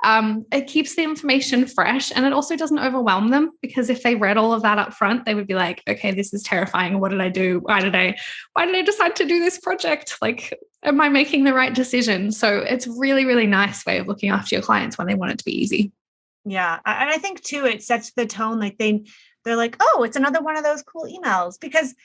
Speaker 2: It keeps the information fresh, and it also doesn't overwhelm them, because if they read all of that up front, they would be like, okay, this is terrifying. What did I do? Why did I decide to do this project? Like, am I making the right decision? So it's really, really nice way of looking after your clients when they want it to be easy.
Speaker 1: Yeah. And I think too, it sets the tone. Like they're like, oh, it's another one of those cool emails, because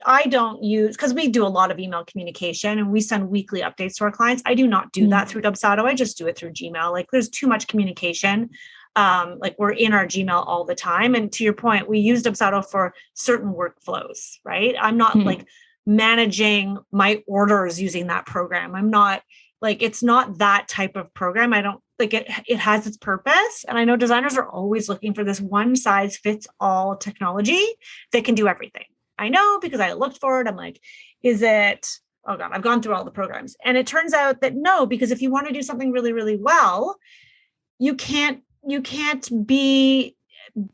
Speaker 1: because we do a lot of email communication and we send weekly updates to our clients. I do not do that through Dubsado. I just do it through Gmail. Like, there's too much communication. Like we're in our Gmail all the time. And to your point, we use Dubsado for certain workflows, right? I'm not like managing my orders using that program. I'm not like, it's not that type of program. I don't like it. It has its purpose. And I know designers are always looking for this one size fits all technology that can do everything. I know because I looked for it. I'm like, is it, oh God, I've gone through all the programs. And it turns out that no, because if you want to do something really, really well, you can't be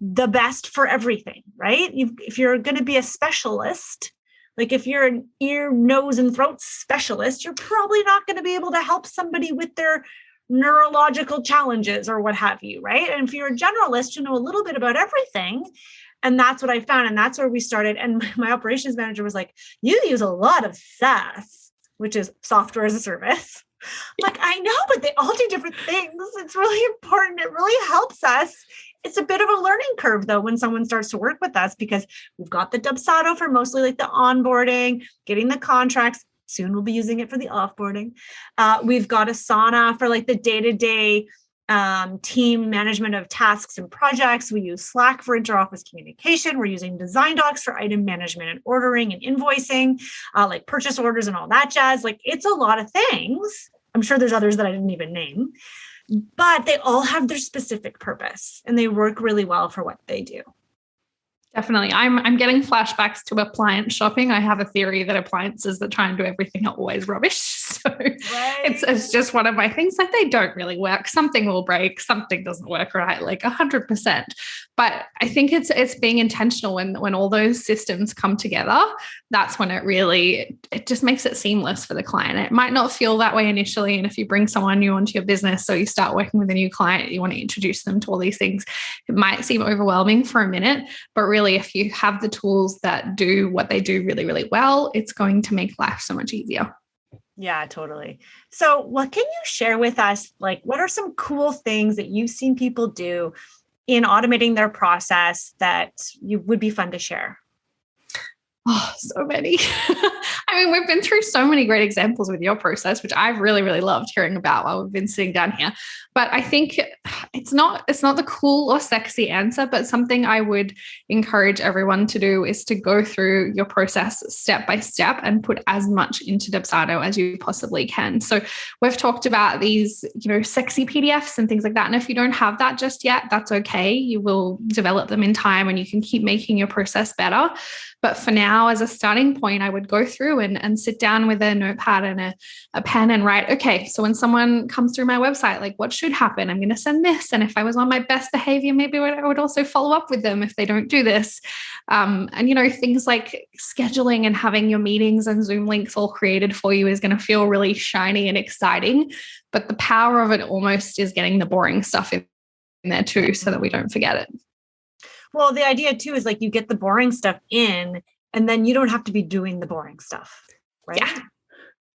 Speaker 1: the best for everything, right? If you're going to be a specialist, like if you're an ear, nose, and throat specialist, you're probably not going to be able to help somebody with their neurological challenges or what have you, right? And if you're a generalist, you know a little bit about everything. And that's what I found. And that's where we started. And my operations manager was like, you use a lot of SaaS, which is software as a service. I'm like, I know, but they all do different things. It's really important. It really helps us. It's a bit of a learning curve, though, when someone starts to work with us, because we've got the Dubsado for mostly like the onboarding, getting the contracts. Soon we'll be using it for the offboarding. We've got Asana for like the day-to-day team management of tasks and projects. We use Slack for interoffice communication. We're using Design Docs for item management and ordering and invoicing, like purchase orders and all that jazz. Like it's a lot of things. I'm sure there's others that I didn't even name, but they all have their specific purpose and they work really well for what they do.
Speaker 2: Definitely. I'm getting flashbacks to appliance shopping. I have a theory that appliances that try and do everything are always rubbish. So it's just one of my things. Like they don't really work. Something will break. Something doesn't work right. Like 100%. But I think it's being intentional when all those systems come together. That's when it just makes it seamless for the client. It might not feel that way initially. And if you bring someone new onto your business, so you start working with a new client, you want to introduce them to all these things, it might seem overwhelming for a minute, but really if you have the tools that do what they do really, really well, it's going to make life so much easier.
Speaker 1: Yeah, totally. So what can you share with us? Like, what are some cool things that you've seen people do in automating their process that you would be fun to share?
Speaker 2: Oh, so many. I mean, we've been through so many great examples with your process, which I've really, really loved hearing about while we've been sitting down here. But I think it's not the cool or sexy answer, but something I would encourage everyone to do is to go through your process step by step and put as much into Dubsado as you possibly can. So we've talked about these, sexy PDFs and things like that. And if you don't have that just yet, that's okay. You will develop them in time and you can keep making your process better. But for now, as a starting point, I would go through and sit down with a notepad and a pen and write, okay, so when someone comes through my website, like what should happen? I'm going to send this. And if I was on my best behavior, maybe I would also follow up with them if they don't do this. And things like scheduling and having your meetings and Zoom links all created for you is going to feel really shiny and exciting. But the power of it almost is getting the boring stuff in there too, so that we don't forget it.
Speaker 1: Well, the idea too is like you get the boring stuff in and then you don't have to be doing the boring stuff, right?
Speaker 2: Yeah.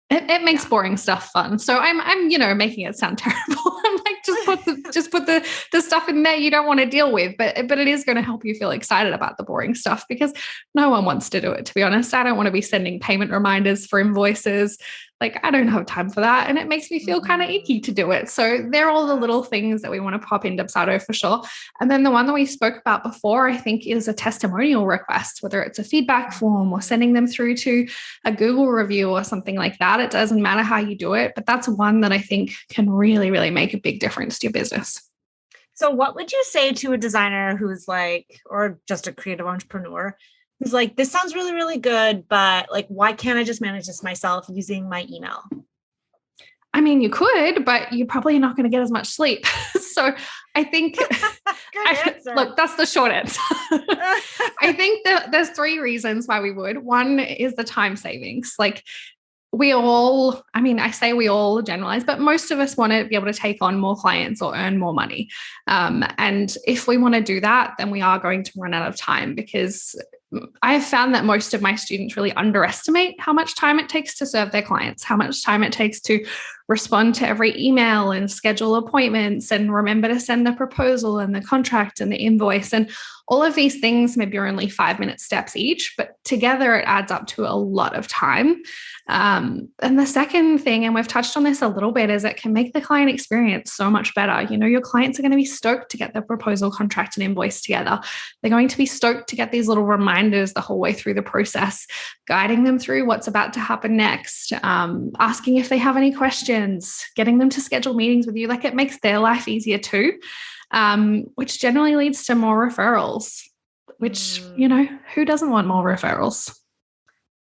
Speaker 2: It makes boring stuff fun. So I'm making it sound terrible. I'm like, just put the stuff in there you don't want to deal with, but it is going to help you feel excited about the boring stuff because no one wants to do it, to be honest. I don't want to be sending payment reminders for invoices. Like I don't have time for that. And it makes me feel kind of icky to do it. So they're all the little things that we want to pop in Dubsado for sure. And then the one that we spoke about before, I think is a testimonial request, whether it's a feedback form or sending them through to a Google review or something like that. It doesn't matter how you do it, but that's one that I think can really, really make a big difference to your business.
Speaker 1: So what would you say to a designer who's like, or just a creative entrepreneur who's like, this sounds really, really good, but like, why can't I just manage this myself using my email?
Speaker 2: I mean, you could, but you're probably not going to get as much sleep. So I think, look, that's the short answer. I think that there's 3 reasons why we would. One is the time savings. Like I say we all generalize, but most of us want to be able to take on more clients or earn more money. And if we want to do that, then we are going to run out of time because I have found that most of my students really underestimate how much time it takes to serve their clients, how much time it takes to respond to every email and schedule appointments and remember to send the proposal and the contract and the invoice. And all of these things maybe are only 5-minute steps each, but together it adds up to a lot of time. And the second thing, and we've touched on this a little bit, is it can make the client experience so much better. Your clients are going to be stoked to get the proposal, contract, and invoice together. They're going to be stoked to get these little reminders the whole way through the process, guiding them through what's about to happen next, asking if they have any questions, getting them to schedule meetings with you. Like, it makes their life easier too. Which generally leads to more referrals, which, who doesn't want more referrals?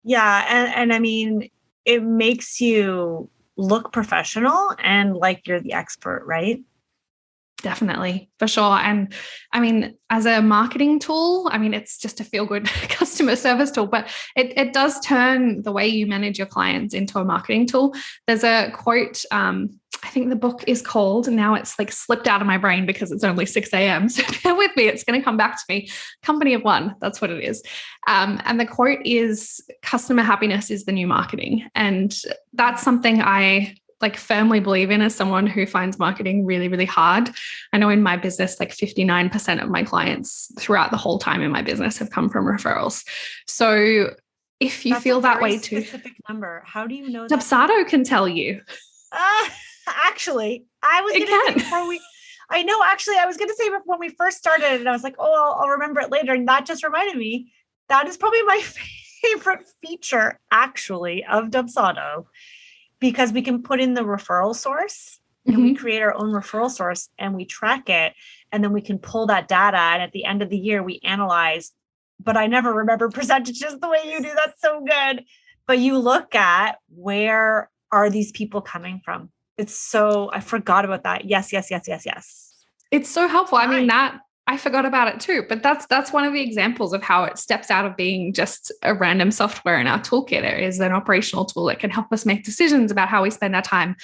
Speaker 1: Yeah. And I mean, it makes you look professional and like you're the expert, right?
Speaker 2: Definitely, for sure. And I mean, as a marketing tool, I mean, it's just a feel-good customer service tool, but it does turn the way you manage your clients into a marketing tool. There's a quote, I think the book is called, now it's like slipped out of my brain because it's only 6 a.m. So bear with me, it's going to come back to me. Company of One, that's what it is. And the quote is, customer happiness is the new marketing. And that's something I firmly believe in as someone who finds marketing really, really hard. I know in my business, 59% of my clients throughout the whole time in my business have come from referrals. So if you feel that way too.
Speaker 1: Specific number. How do you know that?
Speaker 2: Dubsado can tell you.
Speaker 1: Actually, I was going to say before I was going to say when we first started, and I was like, I'll remember it later. And that just reminded me, that is probably my favorite feature actually of Dubsado, because we can put in the referral source and we create our own referral source and we track it. And then we can pull that data. And at the end of the year, we analyze, but I never remember percentages the way you do. That's so good. But you look at, where are these people coming from? I forgot about that. Yes.
Speaker 2: It's so helpful. I mean, I forgot about it too, but that's one of the examples of how it steps out of being just a random software in our toolkit. It is an operational tool that can help us make decisions about how we spend our time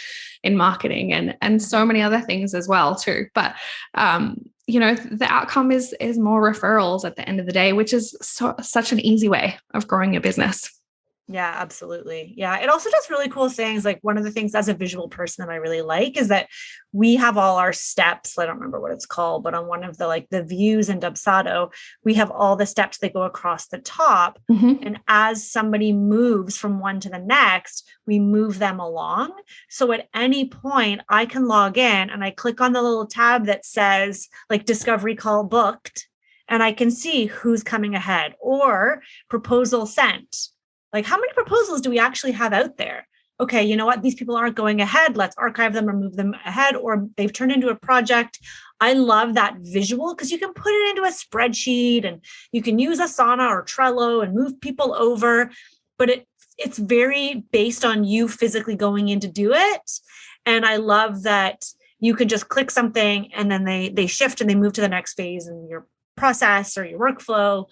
Speaker 2: in marketing and so many other things as well too. But the outcome is more referrals at the end of the day, which is such an easy way of growing your business.
Speaker 1: Yeah, absolutely. Yeah. It also does really cool things. Like, one of the things as a visual person that I really like is that we have all our steps. I don't remember what it's called, but on one of the views in Dubsado, we have all the steps that go across the top. And as somebody moves from one to the next, we move them along. So at any point I can log in and I click on the little tab that says discovery call booked, and I can see who's coming ahead or proposal sent. How many proposals do we actually have out there? Okay, you know what? These people aren't going ahead. Let's archive them or move them ahead, or they've turned into a project. I love that visual because you can put it into a spreadsheet and you can use Asana or Trello and move people over, but it's very based on you physically going in to do it. And I love that you can just click something and then they shift and they move to the next phase in your process or your workflow.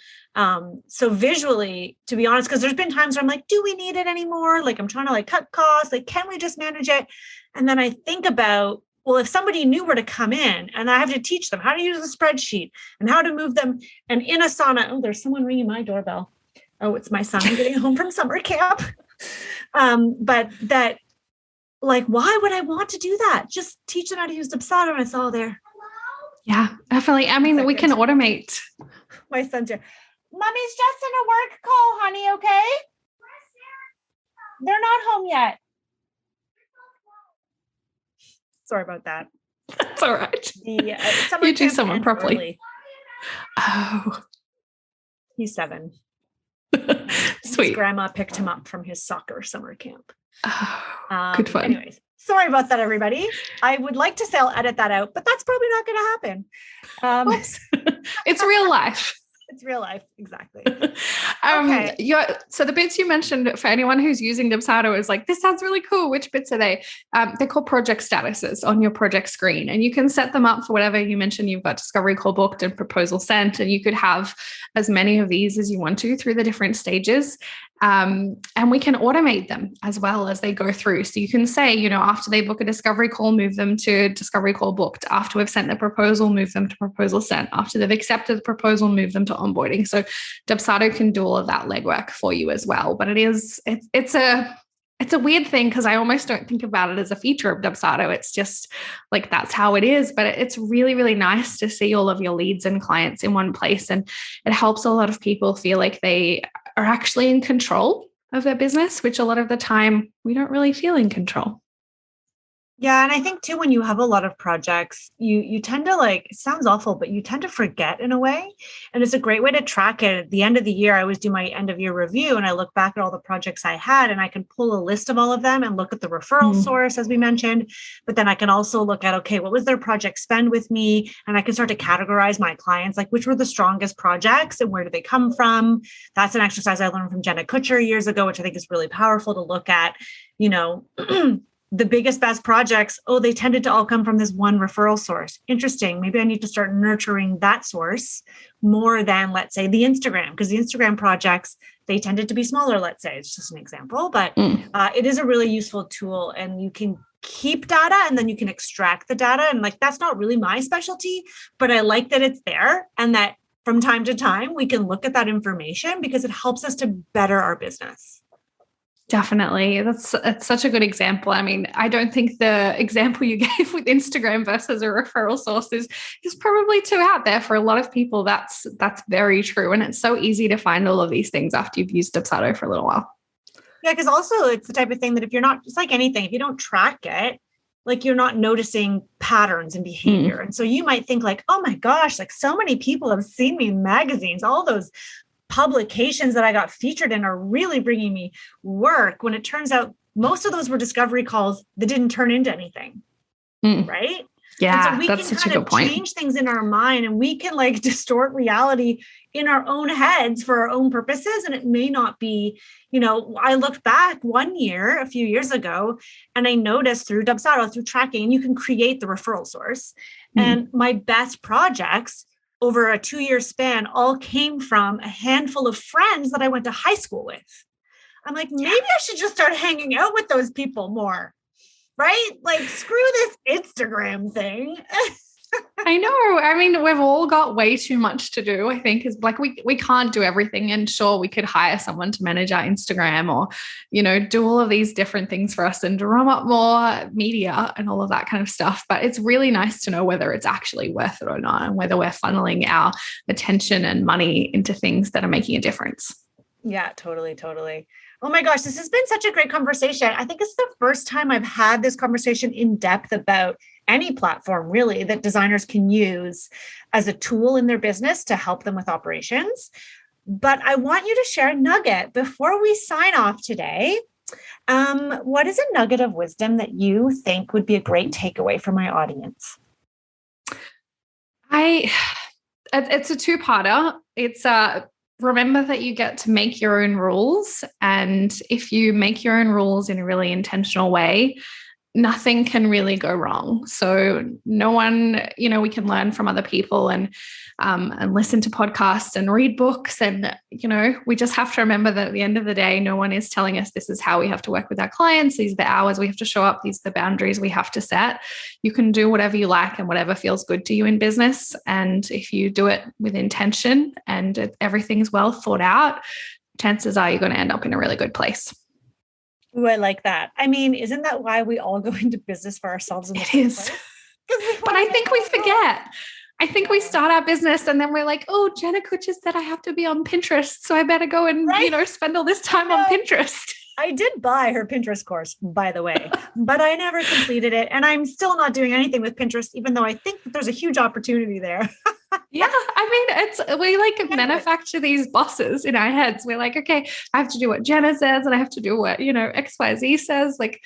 Speaker 1: So visually, to be honest, because there's been times where I'm like, do we need it anymore? I'm trying to cut costs. Can we just manage it? And then I think about, well, if somebody knew where to come in and I have to teach them how to use a spreadsheet and how to move them, and in Asana, there's someone ringing my doorbell. Oh, it's my son getting home from summer camp. But that, why would I want to do that? Just teach them how to use Dubsado and it's all there.
Speaker 2: Yeah, definitely. I mean, we can automate.
Speaker 1: My son's here. Mommy's just in a work call, honey, okay? They're not home yet. Sorry about that.
Speaker 2: That's all right.
Speaker 1: You
Speaker 2: do someone properly.
Speaker 1: Early.
Speaker 2: Oh.
Speaker 1: He's 7.
Speaker 2: Sweet.
Speaker 1: His grandma picked him up from his soccer summer camp.
Speaker 2: Oh, good fun.
Speaker 1: Anyways, sorry about that, everybody. I would like to say I'll edit that out, but that's probably not going to happen.
Speaker 2: It's real life.
Speaker 1: It's real life. Exactly.
Speaker 2: Okay. So the bits you mentioned, for anyone who's using Dubsado, is this sounds really cool. Which bits are they? They're called project statuses on your project screen, and you can set them up for whatever. You mentioned you've got discovery call booked and proposal sent, and you could have as many of these as you want to through the different stages. And we can automate them as well as they go through. So you can say, after they book a discovery call, move them to discovery call booked. After we've sent the proposal, move them to proposal sent. After they've accepted the proposal, move them to onboarding. So Dubsado can do all of that legwork for you as well. But it's It's a weird thing because I almost don't think about it as a feature of Dubsado. It's just like that's how it is. But it's really, really nice to see all of your leads and clients in one place. And it helps a lot of people feel like they are actually in control of their business, which a lot of the time we don't really feel in control.
Speaker 1: Yeah, and I think too, when you have a lot of projects, you tend to like, it sounds awful, but you tend to forget in a way. And it's a great way to track it. At the end of the year, I always do my end of year review and I look back at all the projects I had and I can pull a list of all of them and look at the referral source, as we mentioned. But then I can also look at, okay, what was their project spend with me? And I can start to categorize my clients, like which were the strongest projects and where do they come from? That's an exercise I learned from Jenna Kutcher years ago, which I think is really powerful to look at, you know, the biggest, best projects, they tended to all come from this one referral source. Interesting. Maybe I need to start nurturing that source more than, let's say, the Instagram, because the Instagram projects, they tended to be smaller, let's say. It's just an example, but it is a really useful tool and you can keep data and then you can extract the data. And like, that's not really my specialty, but I like that it's there and that from time to time, we can look at that information because it helps us to better our business.
Speaker 2: Definitely. It's such a good example. I mean, I don't think the example you gave with Instagram versus a referral source is probably too out there for a lot of people. That's very true. And it's so easy to find all of these things after you've used Dubsado for a little while.
Speaker 1: Yeah, because also it's the type of thing that if you're not, it's like anything, if you don't track it, like you're not noticing patterns and behavior. And so you might think like, oh my gosh, like so many people have seen me in magazines, all those publications that I got featured in are really bringing me work, when it turns out most of those were discovery calls that didn't turn into anything. Right?
Speaker 2: Yeah,
Speaker 1: so we
Speaker 2: that's
Speaker 1: can
Speaker 2: such a
Speaker 1: kind
Speaker 2: good
Speaker 1: of
Speaker 2: point.
Speaker 1: change things in our mind and we can like distort reality in our own heads for our own purposes. And it may not be, I looked back one year, a few years ago, and I noticed through Dubsado, through tracking, you can create the referral source. And my best projects over a 2-year span all came from a handful of friends that I went to high school with. I'm like, maybe I should just start hanging out with those people more, right? Like, screw this Instagram thing.
Speaker 2: I know. I mean, we've all got way too much to do, I think, is like we can't do everything. And sure, we could hire someone to manage our Instagram or, do all of these different things for us and drum up more media and all of that kind of stuff. But it's really nice to know whether it's actually worth it or not and whether we're funneling our attention and money into things that are making a difference.
Speaker 1: Yeah, totally, totally. Oh my gosh, this has been such a great conversation. I think it's the first time I've had this conversation in depth about any platform really that designers can use as a tool in their business to help them with operations. But I want you to share a nugget before we sign off today. What is a nugget of wisdom that you think would be a great takeaway for my audience?
Speaker 2: It's a two-parter. It's remember that you get to make your own rules. And if you make your own rules in a really intentional way, nothing can really go wrong. So no one, we can learn from other people and listen to podcasts and read books. And, we just have to remember that at the end of the day, no one is telling us this is how we have to work with our clients. These are the hours we have to show up. These are the boundaries we have to set. You can do whatever you like and whatever feels good to you in business. And if you do it with intention and everything's well thought out, chances are you're going to end up in a really good place.
Speaker 1: Ooh, I like that. I mean, isn't that why we all go into business for ourselves in the first place?
Speaker 2: But I think we forget. I think we start our business and then we're like, oh, Jenna Kutcher said I have to be on Pinterest, so I better go and, spend all this time on Pinterest.
Speaker 1: I did buy her Pinterest course, by the way, but I never completed it. And I'm still not doing anything with Pinterest, even though I think that there's a huge opportunity there.
Speaker 2: Yeah. I mean, we manufacture these bosses in our heads. We're like, okay, I have to do what Jenna says and I have to do what, XYZ says. Like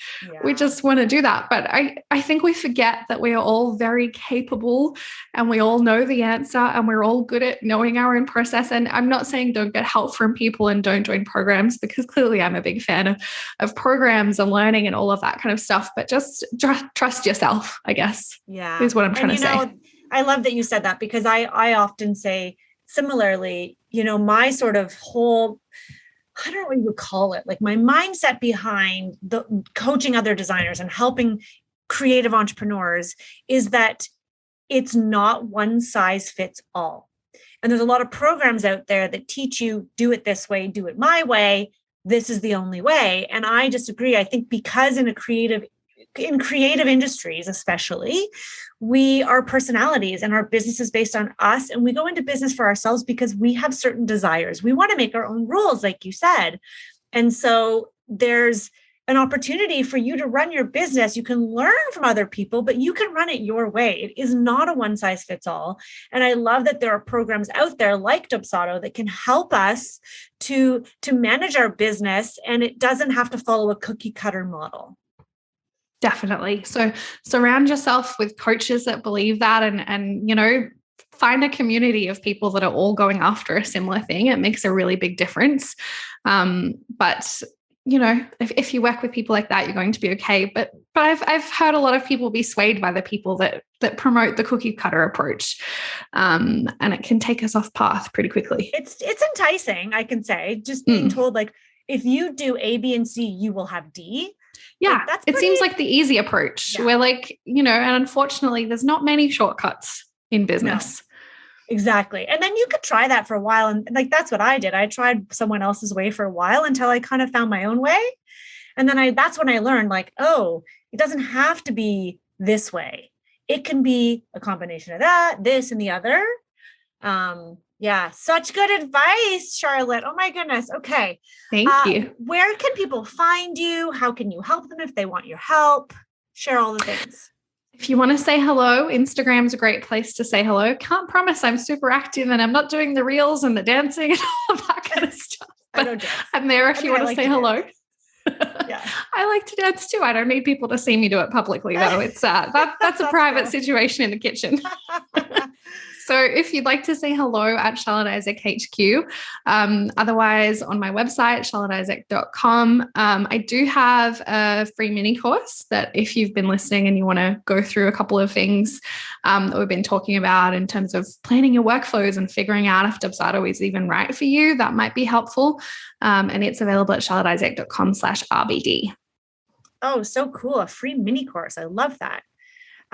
Speaker 2: we just want to do that. But I think we forget that we are all very capable and we all know the answer and we're all good at knowing our own process. And I'm not saying don't get help from people and don't join programs, because clearly I'm a big fan of programs and learning and all of that kind of stuff. But just trust yourself, I guess, is what I'm trying to say.
Speaker 1: I love that you said that, because I often say similarly, my sort of whole, I don't know what you would call it, like my mindset behind the coaching other designers and helping creative entrepreneurs is that it's not one size fits all. And there's a lot of programs out there that teach you, do it this way, do it my way. this is the only way. And I disagree. I think because in creative industries, especially, we are personalities and our business is based on us. And we go into business for ourselves because we have certain desires. We want to make our own rules, like you said. And so there's an opportunity for you to run your business. You can learn from other people, but you can run it your way. It is not a one size fits all. And I love that there are programs out there like Dubsado that can help us to manage our business, and it doesn't have to follow a cookie cutter model.
Speaker 2: Definitely. So surround yourself with coaches that believe that, and find a community of people that are all going after a similar thing. It makes a really big difference. But if you work with people like that, you're going to be okay. But I've heard a lot of people be swayed by the people that promote the cookie cutter approach, and it can take us off path pretty quickly.
Speaker 1: It's enticing, I can say, just being told like, if you do A, B, and C, you will have D.
Speaker 2: Yeah, it seems like the easy approach. Yeah. We're like, and unfortunately, there's not many shortcuts in business.
Speaker 1: No. Exactly. And then you could try that for a while. And like, that's what I did. I tried someone else's way for a while until I kind of found my own way. And then that's when I learned like, oh, it doesn't have to be this way. It can be a combination of that, this, and the other. Yeah. Such good advice, Charlotte. Oh my goodness. Okay.
Speaker 2: Thank you.
Speaker 1: Where can people find you? How can you help them if they want your help? Share all the things.
Speaker 2: If you want to say hello, Instagram's a great place to say hello. Can't promise I'm super active and I'm not doing the reels and the dancing and all that kind of stuff. But I'm there if you want to say hello. Yeah. I like to dance too. I don't need people to see me do it publicly though. It's that's a private situation in the kitchen. So if you'd like to say hello at Charlotte Isaac HQ, otherwise on my website, charlotteisaac.com, I do have a free mini course that if you've been listening and you want to go through a couple of things that we've been talking about in terms of planning your workflows and figuring out if Dubsado is even right for you, that might be helpful. And it's available at charlotteisaac.com/RBD.
Speaker 1: Oh, so cool. A free mini course. I love that.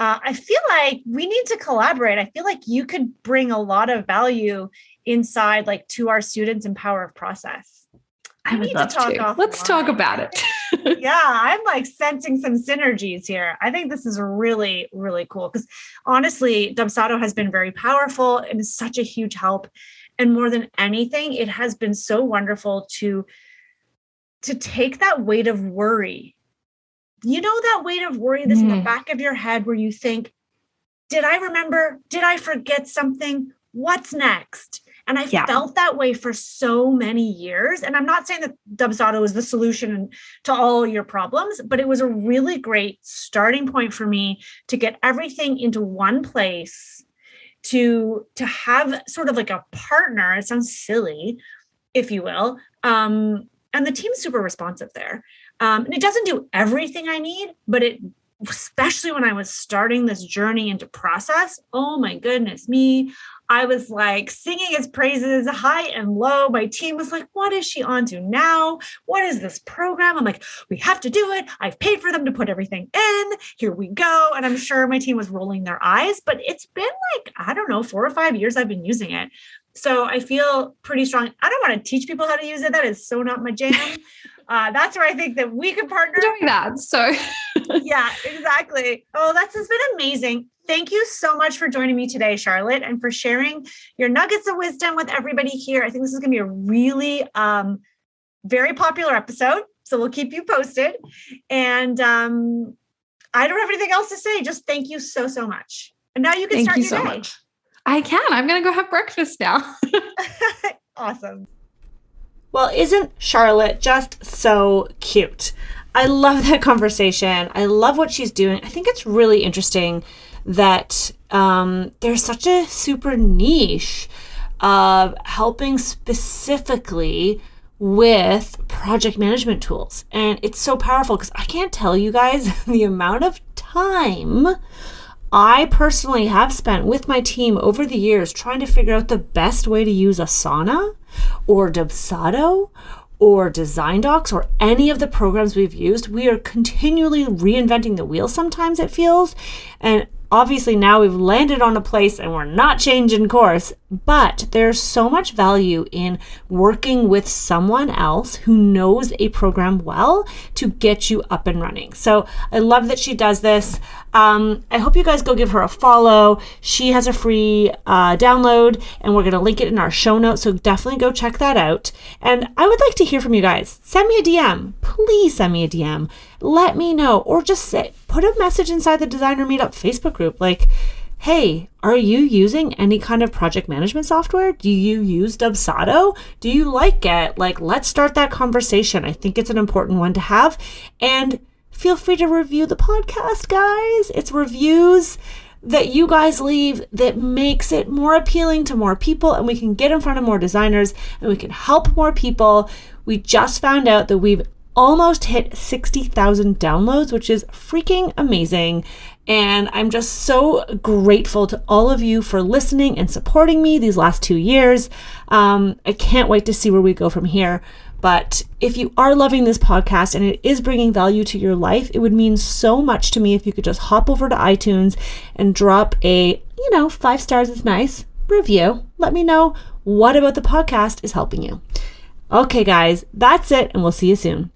Speaker 1: I feel like we need to collaborate. I feel like you could bring a lot of value inside, like to our students in Power of Process.
Speaker 2: I would love to. Let's talk about it.
Speaker 1: Yeah, I'm like sensing some synergies here. I think this is really, really cool because honestly, Dubsado has been very powerful and is such a huge help. And more than anything, it has been so wonderful to take that weight of worry. That weight of worry that's in the back of your head where you think, did I remember? Did I forget something? What's next? And I felt that way for so many years. And I'm not saying that Dubsado is the solution to all your problems, but it was a really great starting point for me to get everything into one place, to have sort of like a partner. It sounds silly, if you will. And the team's super responsive there. And it doesn't do everything I need, but especially when I was starting this journey into process, oh my goodness me, I was like singing its praises high and low. My team was like, what is she on to now? What is this program? I'm like, we have to do it. I've paid for them to put everything in. Here we go. And I'm sure my team was rolling their eyes, but it's been like, I don't know, 4 or 5 years I've been using it. So I feel pretty strong. I don't want to teach people how to use it. That is so not my jam. That's where I think that we could partner.
Speaker 2: Doing that. So
Speaker 1: yeah, exactly. Oh, this has been amazing. Thank you so much for joining me today, Charlotte, and for sharing your nuggets of wisdom with everybody here. I think this is going to be a really very popular episode. So we'll keep you posted. And I don't have anything else to say. Just thank you so, so much. And now you can start your day. Thank you so much.
Speaker 2: I can. I'm going to go have breakfast now.
Speaker 1: Awesome. Well, isn't Charlotte just so cute? I love that conversation. I love what she's doing. I think it's really interesting that there's such a super niche of helping specifically with project management tools. And it's so powerful because I can't tell you guys the amount of time I personally have spent with my team over the years trying to figure out the best way to use Asana or Dubsado or Design Docs or any of the programs we've used. We are continually reinventing the wheel sometimes, it feels. And obviously now we've landed on a place and we're not changing course. but there's so much value in working with someone else who knows a program well to get you up and running. So I love that she does this. I hope you guys go give her a follow. She has a free download, and we're going to link it in our show notes. So definitely go check that out. And I would like to hear from you guys. Send me a DM. Please send me a DM. Let me know, or just put a message inside the Designer Meetup Facebook group. Like, hey, are you using any kind of project management software? Do you use Dubsado? Do you like it? Like, let's start that conversation. I think it's an important one to have. And feel free to review the podcast, guys. It's reviews that you guys leave that makes it more appealing to more people, and we can get in front of more designers and we can help more people. We just found out that we've almost hit 60,000 downloads, which is freaking amazing. And I'm just so grateful to all of you for listening and supporting me these last 2 years. I can't wait to see where we go from here. But if you are loving this podcast and it is bringing value to your life, it would mean so much to me if you could just hop over to iTunes and drop a, 5 stars is nice, review. Let me know what about the podcast is helping you. Okay, guys, that's it, and we'll see you soon.